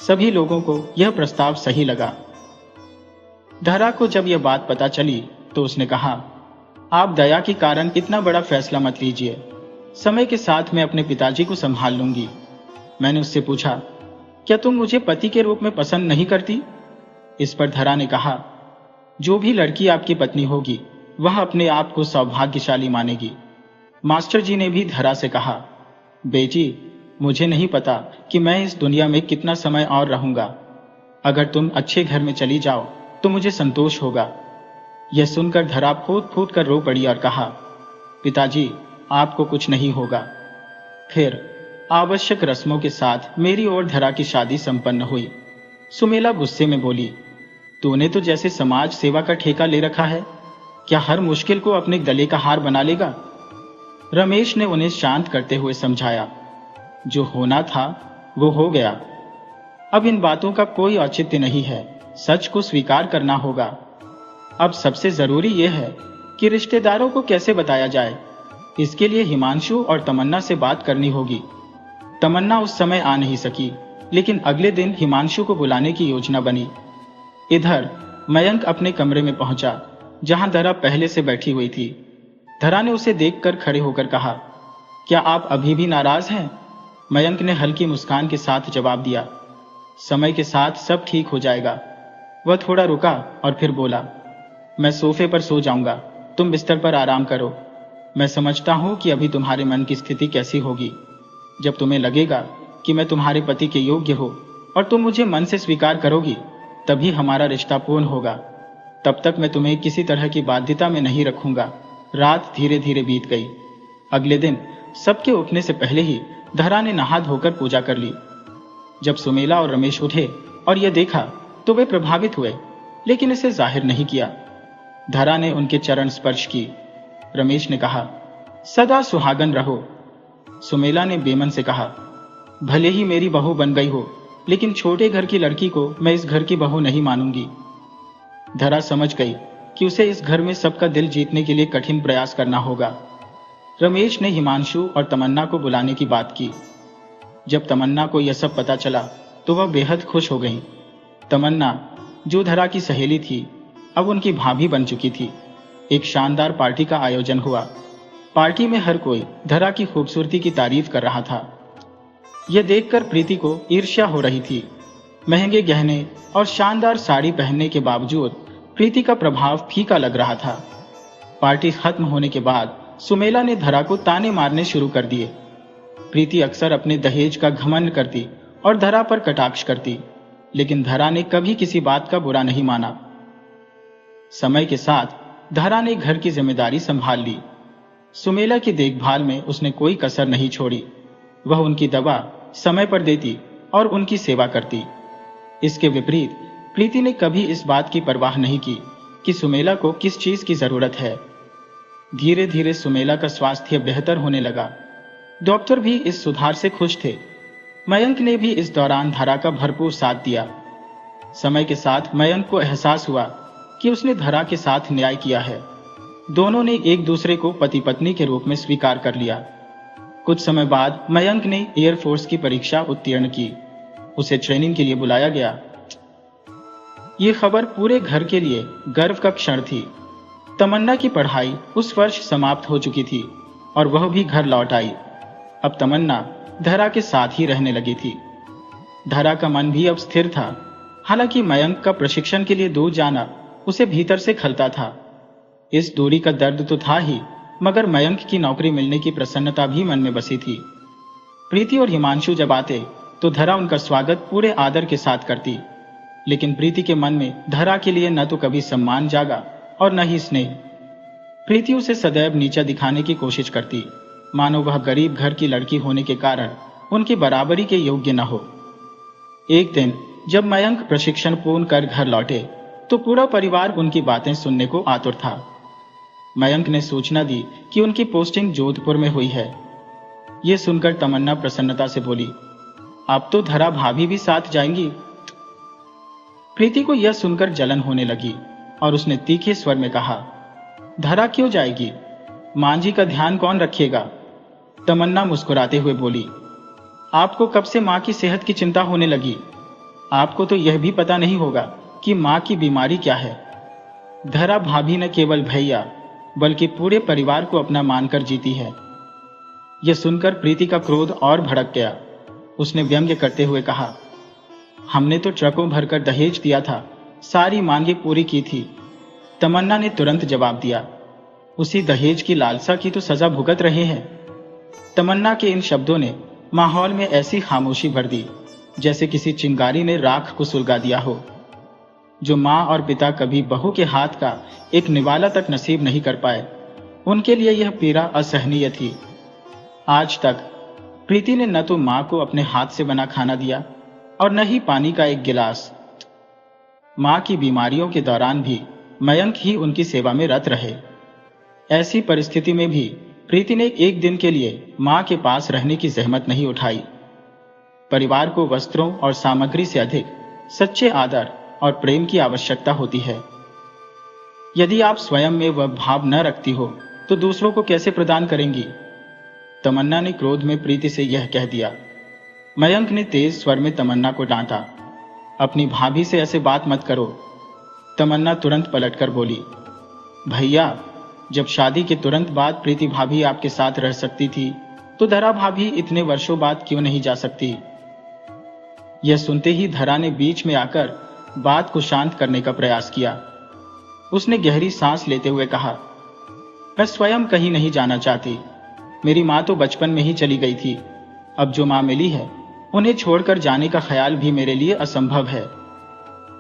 सभी लोगों को यह प्रस्ताव सही लगा। धरा को जब यह बात पता चली तो उसने कहा, आप दया के कारण इतना बड़ा फैसला मत लीजिए। समय के साथ मैं अपने पिताजी को संभाल लूंगी। मैंने उससे पूछा, क्या तुम मुझे पति के रूप में पसंद नहीं करती। इस पर धरा ने कहा, जो भी लड़की आपकी पत्नी होगी वह अपने आप को सौभाग्यशाली मानेगी। मास्टर जी ने भी धरा से कहा, बेटी, मुझे नहीं पता कि मैं इस दुनिया में कितना समय और रहूंगा। अगर तुम अच्छे घर में चली जाओ तो मुझे संतोष होगा। यह सुनकर धरा फूट फूट कर रो पड़ी और कहा, पिताजी, आपको कुछ नहीं होगा। फिर आवश्यक रस्मों के साथ मेरी और धरा की शादी संपन्न हुई। सुमेला गुस्से में बोली, तूने तो जैसे समाज सेवा का ठेका ले रखा है। क्या हर मुश्किल को अपने गले का हार बना लेगा। रमेश ने उन्हें शांत करते हुए समझाया, जो होना था वो हो गया। अब इन बातों का कोई औचित्य नहीं है। सच को स्वीकार करना होगा। अब सबसे जरूरी यह है कि रिश्तेदारों को कैसे बताया जाए। इसके लिए हिमांशु और तमन्ना से बात करनी होगी। तमन्ना उस समय आ नहीं सकी, लेकिन अगले दिन हिमांशु को बुलाने की योजना बनी। इधर मयंक अपने कमरे में पहुंचा, जहां धरा पहले से बैठी हुई थी। धरा ने उसे देखकर खड़े होकर कहा, क्या आप अभी भी नाराज हैं। मयंक ने हल्की मुस्कान के साथ जवाब दिया, समय के साथ सब ठीक हो जाएगा। वह थोड़ा रुका और फिर बोला, मैं सोफे पर सो जाऊंगा, तुम बिस्तर पर आराम करो। मैं समझता हूं कि अभी तुम्हारे मन की स्थिति कैसी होगी। जब तुम्हें लगेगा कि मैं तुम्हारे पति के योग्य हो और तुम मुझे मन से स्वीकार करोगी, तभी हमारा रिश्ता पूर्ण होगा। तब तक मैं तुम्हें किसी तरह की बाध्यता में नहीं रखूंगा। रात धीरे धीरे बीत गई। अगले दिन सबके उठने से पहले ही धरा ने नहा धोकर पूजा कर ली। जब सुमेला और रमेश उठे और यह देखा तो वे प्रभावित हुए, लेकिन इसे जाहिर नहीं किया। धरा ने उनके चरण स्पर्श की। रमेश ने कहा, सदा सुहागन रहो। सुमेला ने बेमन से कहा, भले ही मेरी बहू बन गई हो, लेकिन छोटे घर की लड़की को मैं इस घर की बहू नहीं मानूंगी। धरा समझ गई कि उसे इस घर में सबका दिल जीतने के लिए कठिन प्रयास करना होगा। रमेश ने हिमांशु और तमन्ना को बुलाने की बात की। जब तमन्ना को यह सब पता चला तो वह बेहद खुश हो गई। तमन्ना, जो धरा की सहेली थी, अब उनकी भाभी बन चुकी थी। एक शानदार पार्टी का आयोजन हुआ। पार्टी में हर कोई धरा की खूबसूरती की तारीफ कर रहा था। यह देखकर प्रीति को ईर्ष्या हो रही थी। महंगे गहने और शानदार साड़ी पहनने के बावजूद प्रीति का प्रभाव फीका लग रहा था। पार्टी खत्म होने के बाद सुमेला ने धरा को ताने मारने शुरू कर दिए। प्रीति अक्सर अपने दहेज का घमंड करती और धरा पर कटाक्ष करती, लेकिन धरा ने कभी किसी बात का बुरा नहीं माना। समय के साथ धरा ने घर की जिम्मेदारी संभाल ली। सुमेला की देखभाल में उसने कोई कसर नहीं छोड़ी। वह उनकी दवा समय पर देती और उनकी सेवा करती। इसके विपरीत प्रीति ने कभी इस बात की परवाह नहीं की कि सुमेला को किस चीज की जरूरत है। धीरे धीरे सुमेला का स्वास्थ्य बेहतर होने लगा। डॉक्टर भी इस सुधार से खुश थे। मयंक ने भी इस दौरान धरा का भरपूर साथ दिया। समय के साथ मयंक को एहसास हुआ कि उसने धरा के साथ न्याय किया है। दोनों ने एक दूसरे को पति पत्नी के रूप में स्वीकार कर लिया। कुछ समय बाद मयंक ने एयरफोर्स की परीक्षा उत्तीर्ण की। उसे ट्रेनिंग के लिए बुलाया गया। ये खबर पूरे घर के लिए गर्व का क्षण थी। तमन्ना की पढ़ाई उस वर्ष समाप्त हो चुकी थी और वह भी घर लौट आई। अब तमन्ना धरा के साथ ही रहने लगी थी। धरा का मन भी अब स्थिर था। हालांकि मयंक का प्रशिक्षण के लिए दूर जाना उसे भीतर से खलता था। इस दूरी का दर्द तो था ही, मगर मयंक की नौकरी मिलने की प्रसन्नता भी मन में बसी थी। प्रीति और हिमांशु जब आते तो धरा उनका स्वागत पूरे आदर के साथ करती, लेकिन प्रीति के मन में धरा के लिए न तो कभी सम्मान जागा और न ही स्नेह। प्रीति उसे सदैव नीचा दिखाने की कोशिश करती, मानो वह गरीब घर की लड़की होने के कारण उनकी बराबरी के योग्य न हो। एक दिन जब मयंक प्रशिक्षण पूर्ण कर घर लौटे तो पूरा परिवार उनकी बातें सुनने को आतुर था। मयंक ने सूचना दी कि उनकी पोस्टिंग जोधपुर में हुई है। यह सुनकर तमन्ना प्रसन्नता से बोली, अब तो धरा भाभी भी साथ जाएंगी। प्रीति को यह सुनकर जलन होने लगी और उसने तीखे स्वर में कहा, धरा क्यों जाएगी? मांझी का ध्यान कौन रखेगा? तमन्ना मुस्कुराते हुए बोली, आपको कब से मां की सेहत की चिंता होने लगी? आपको तो यह भी पता नहीं होगा कि मां की बीमारी क्या है। धरा भाभी न केवल भैया बल्कि पूरे परिवार को अपना मानकर जीती है। यह सुनकर प्रीति का क्रोध और भड़क गया। उसने व्यंग्य करते हुए कहा, हमने तो ट्रकों भरकर दहेज दिया था, सारी मांगे पूरी की थी। तमन्ना ने तुरंत जवाब दिया, उसी दहेज की लालसा की तो सजा भुगत रहे हैं। तमन्ना के इन शब्दों ने माहौल में ऐसी खामोशी भर दी जैसे किसी चिंगारी ने राख को सुलगा दिया हो। जो मां और पिता कभी बहू के हाथ का एक निवाला तक नसीब नहीं कर पाए, उनके लिए यह पीड़ा असहनीय थी। आज तक प्रीति ने न तो मां को अपने हाथ से बना खाना दिया और न ही पानी का एक गिलास। मां की बीमारियों के दौरान भी मयंक ही उनकी सेवा में रत रहे। ऐसी परिस्थिति में भी प्रीति ने एक दिन के लिए मां के पास रहने की जहमत नहीं उठाई। परिवार को वस्त्रों और सामग्री से अधिक सच्चे आदर और प्रेम की आवश्यकता होती है। यदि आप स्वयं में वह भाव न रखती हो तो दूसरों को कैसे प्रदान करेंगी? तमन्ना ने क्रोध में प्रीति से यह कह दिया। मयंक ने तेज स्वर में तमन्ना को डांटा, अपनी भाभी से ऐसे बात मत करो। तमन्ना तुरंत पलटकर बोली, भैया, जब शादी के तुरंत बाद प्रीति भाभी आपके साथ रह सकती थी तो धरा भाभी इतने वर्षों बाद क्यों नहीं जा सकती? यह सुनते ही धरा ने बीच में आकर बात को शांत करने का प्रयास किया। उसने गहरी सांस लेते हुए कहा, मैं स्वयं कहीं नहीं जाना चाहती। मेरी मां तो बचपन में ही चली गई थी। अब जो मां मिली है उन्हें छोड़कर जाने का ख्याल भी मेरे लिए असंभव है।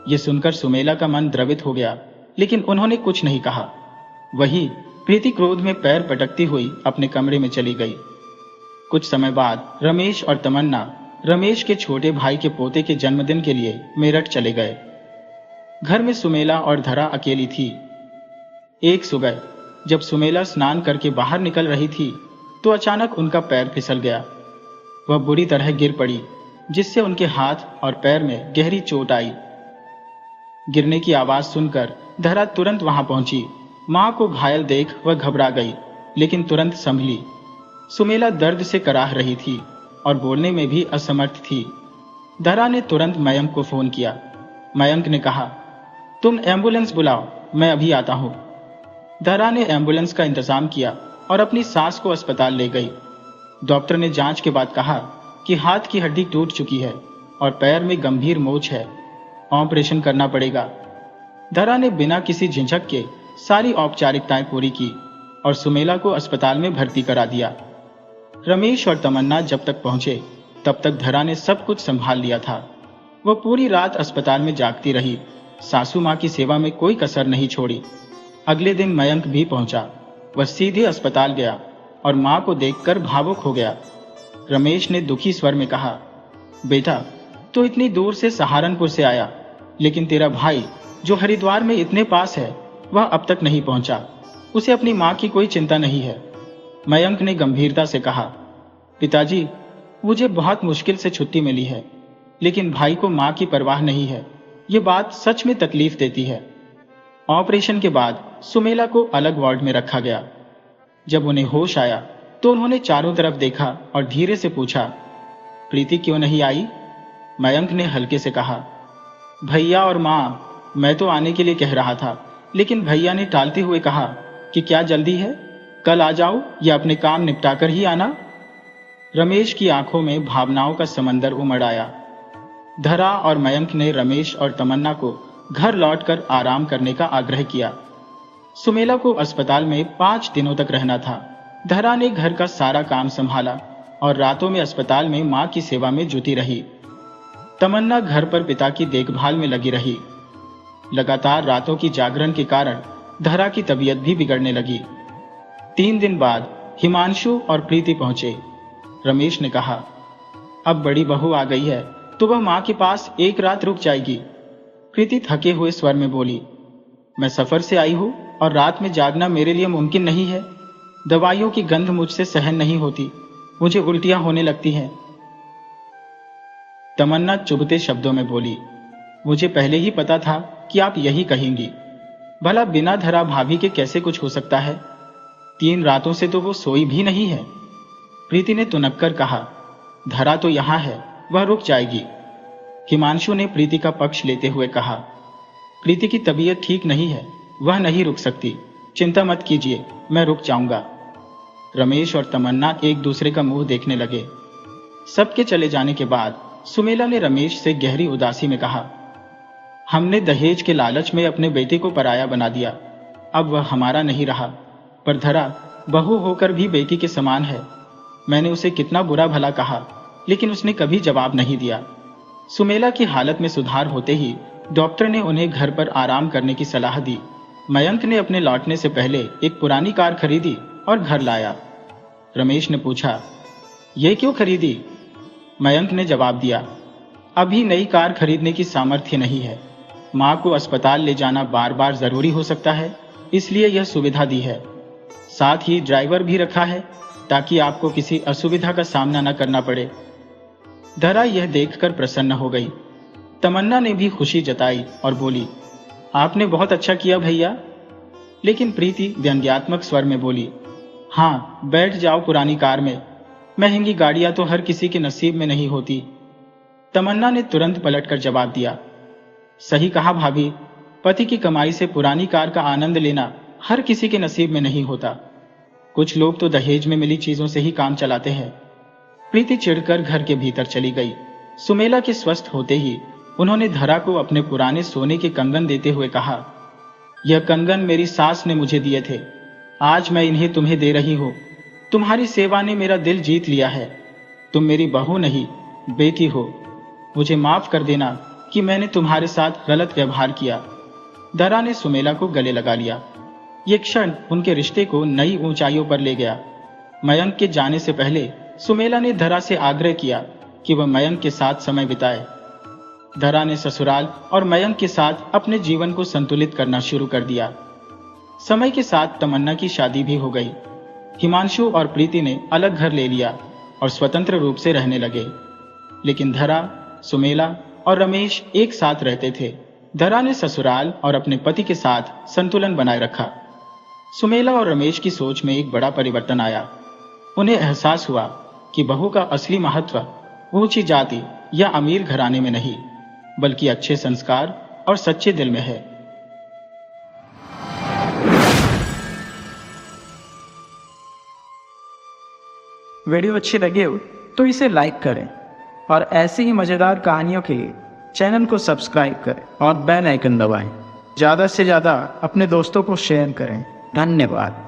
यह सुनकर सुमेला का मन द्रवित हो गया, लेकिन उन्होंने कुछ नहीं कहा। वही प्रीति क्रोध में पैर पटकती हुई अपने कमरे में चली गई। कुछ समय बाद रमेश और तमन्ना रमेश के छोटे भाई के पोते के जन्मदिन के लिए मेरठ चले गए। घर में सुमेला और धरा अकेली थी। एक सुबह जब सुमेला स्नान करके बाहर निकल रही थी तो अचानक उनका पैर फिसल गया। वह बुरी तरह गिर पड़ी, जिससे उनके हाथ और पैर में गहरी चोट आई। गिरने की आवाज सुनकर धरा तुरंत वहां पहुंची। मां को घायल देख वह घबरा गई, लेकिन तुरंत संभली। सुमेला दर्द से कराह रही थी और बोलने में भी असमर्थ थी। धरा ने तुरंत मयंक को फोन किया। मयंक ने कहा, तुम एम्बुलेंस बुलाओ, मैं अभी आता हूं। धरा ने एम्बुलेंस का इंतजाम किया और अपनी सास को अस्पताल ले गई। डॉक्टर ने जांच के बाद कहा कि हाथ की हड्डी टूट चुकी है और पैर में गंभीर मोच है, ऑपरेशन करना पड़ेगा। धरा ने बिना किसी झिझक के सारी औपचारिकताएं पूरी की और सुमेला को अस्पताल में भर्ती करा दिया। रमेश और तमन्ना जब तक पहुंचे तब तक धरा ने सब कुछ संभाल लिया था। वह पूरी रात अस्पताल में जागती रही, सासू माँ की सेवा में कोई कसर नहीं छोड़ी। अगले दिन मयंक भी पहुंचा। वह सीधे अस्पताल गया और माँ को देखकर भावुक हो गया। रमेश ने दुखी स्वर में कहा, बेटा, तो इतनी दूर से सहारनपुर से आया, लेकिन तेरा भाई जो हरिद्वार में इतने पास है वह अब तक नहीं पहुंचा। उसे अपनी माँ की कोई चिंता नहीं है। मयंक ने गंभीरता से कहा, पिताजी, मुझे बहुत मुश्किल से छुट्टी मिली है, लेकिन भाई को माँ की परवाह नहीं है। ये बात सच में तकलीफ देती है। ऑपरेशन के बाद सुमेला को अलग वार्ड में रखा गया। जब उन्हें होश आया तो उन्होंने चारों तरफ देखा और धीरे से पूछा, प्रीति क्यों नहीं आई? मयंक ने हल्के से कहा, भैया और माँ, मैं तो आने के लिए कह रहा था, लेकिन भैया ने टालते हुए कहा कि क्या जल्दी है, कल आ जाओ या अपने काम निपटाकर ही आना। रमेश की आंखों में भावनाओं का समंदर उमड़ आया। धरा और मयंक ने रमेश और तमन्ना को घर लौटकर आराम करने का आग्रह किया। सुमेला को अस्पताल में 5 दिनों तक रहना था। धरा ने घर का सारा काम संभाला और रातों में अस्पताल में मां की सेवा में जुटी रही। तमन्ना घर पर पिता की देखभाल में लगी रही। लगातार रातों की जागरण के कारण धरा की तबीयत भी बिगड़ने लगी। 3 दिन बाद हिमांशु और प्रीति पहुंचे। रमेश ने कहा, अब बड़ी बहू आ गई है तो वह मां के पास एक रात रुक जाएगी। प्रीति थके हुए स्वर में बोली, मैं सफर से आई हूं और रात में जागना मेरे लिए मुमकिन नहीं है। दवाइयों की गंध मुझसे सहन नहीं होती, मुझे उल्टियां होने लगती हैं। तमन्ना चुभते शब्दों में बोली, मुझे पहले ही पता था कि आप यही कहेंगी। भला बिना धरा भाभी के कैसे कुछ हो सकता है? 3 रातों से तो वो सोई भी नहीं है। प्रीति ने तुनक कर कहा, धरा तो यहां है, वह रुक जाएगी। हिमांशु ने प्रीति का पक्ष लेते हुए कहा, प्रीति की तबीयत ठीक नहीं है, वह नहीं रुक सकती। चिंता मत कीजिए, मैं रुक जाऊंगा। रमेश और तमन्ना एक दूसरे का मुंह देखने लगे। सबके चले जाने के बाद सुमेला ने रमेश से गहरी उदासी में कहा, हमने दहेज के लालच में अपने बेटे को पराया बना दिया। अब वह हमारा नहीं रहा, पर धरा बहू होकर भी बेटी के समान है। मैंने उसे कितना बुरा भला कहा, लेकिन उसने कभी जवाब नहीं दिया। सुमेला की हालत में सुधार होते ही डॉक्टर ने उन्हें घर पर आराम करने की सलाह दी। मयंक ने अपने लौटने से पहले एक पुरानी कार खरीदी और घर लाया। रमेश ने पूछा, यह क्यों खरीदी? मयंक ने जवाब दिया, अभी नई कार खरीदने की सामर्थ्य नहीं है। मां को अस्पताल ले जाना बार बार जरूरी हो सकता है, इसलिए यह सुविधा दी है। साथ ही ड्राइवर भी रखा है ताकि आपको किसी असुविधा का सामना न करना पड़े। धरा यह देखकर प्रसन्न हो गई। तमन्ना ने भी खुशी जताई और बोली, आपने बहुत अच्छा किया भैया। लेकिन प्रीति व्यंग्यात्मक स्वर में बोली, हाँ, बैठ जाओ पुरानी कार में। महंगी गाड़ियां तो हर किसी के नसीब में नहीं होती। तमन्ना ने तुरंत पलटकर जवाब दिया, सही कहा भाभी, पति की कमाई से पुरानी कार का आनंद लेना हर किसी के नसीब में नहीं होता। कुछ लोग तो दहेज में मिली चीजों से ही काम चलाते हैं। प्रीति चिढ़कर घर के भीतर चली गई। सुमेला के स्वस्थ होते ही उन्होंने धरा को अपने पुराने सोने के कंगन देते हुए कहा, यह कंगन मेरी सास ने मुझे दिए थे, आज मैं इन्हें तुम्हें दे रही हूं। तुम्हारी सेवा ने मेरा दिल जीत लिया है। तुम मेरी बहू नहीं, बेटी हो। मुझे माफ कर देना कि मैंने तुम्हारे साथ गलत व्यवहार किया। धरा ने सुमेला को गले लगा लिया। ये क्षण उनके रिश्ते को नई ऊंचाइयों पर ले गया। मयंक के जाने से पहले सुमेला ने धरा से आग्रह किया कि वह मयंक के साथ समय बिताए। धरा ने ससुराल और मयंक के साथ अपने जीवन को संतुलित करना शुरू कर दिया। समय के साथ तमन्ना की शादी भी हो गई। हिमांशु और प्रीति ने अलग घर ले लिया और स्वतंत्र रूप से रहने लगे। लेकिन धरा, सुमेला और रमेश एक साथ रहते थे। धरा ने ससुराल और अपने पति के साथ संतुलन बनाए रखा। सुमेला और रमेश की सोच में एक बड़ा परिवर्तन आया। उन्हें एहसास हुआ कि बहू का असली महत्व ऊंची जाति या अमीर घराने में नहीं, बल्कि अच्छे संस्कार और सच्चे दिल में है। वीडियो अच्छी लगे हो तो इसे लाइक करें और ऐसी ही मजेदार कहानियों के लिए चैनल को सब्सक्राइब करें और बेल आइकन दबाएं। ज़्यादा से ज़्यादा अपने दोस्तों को शेयर करें। धन्यवाद।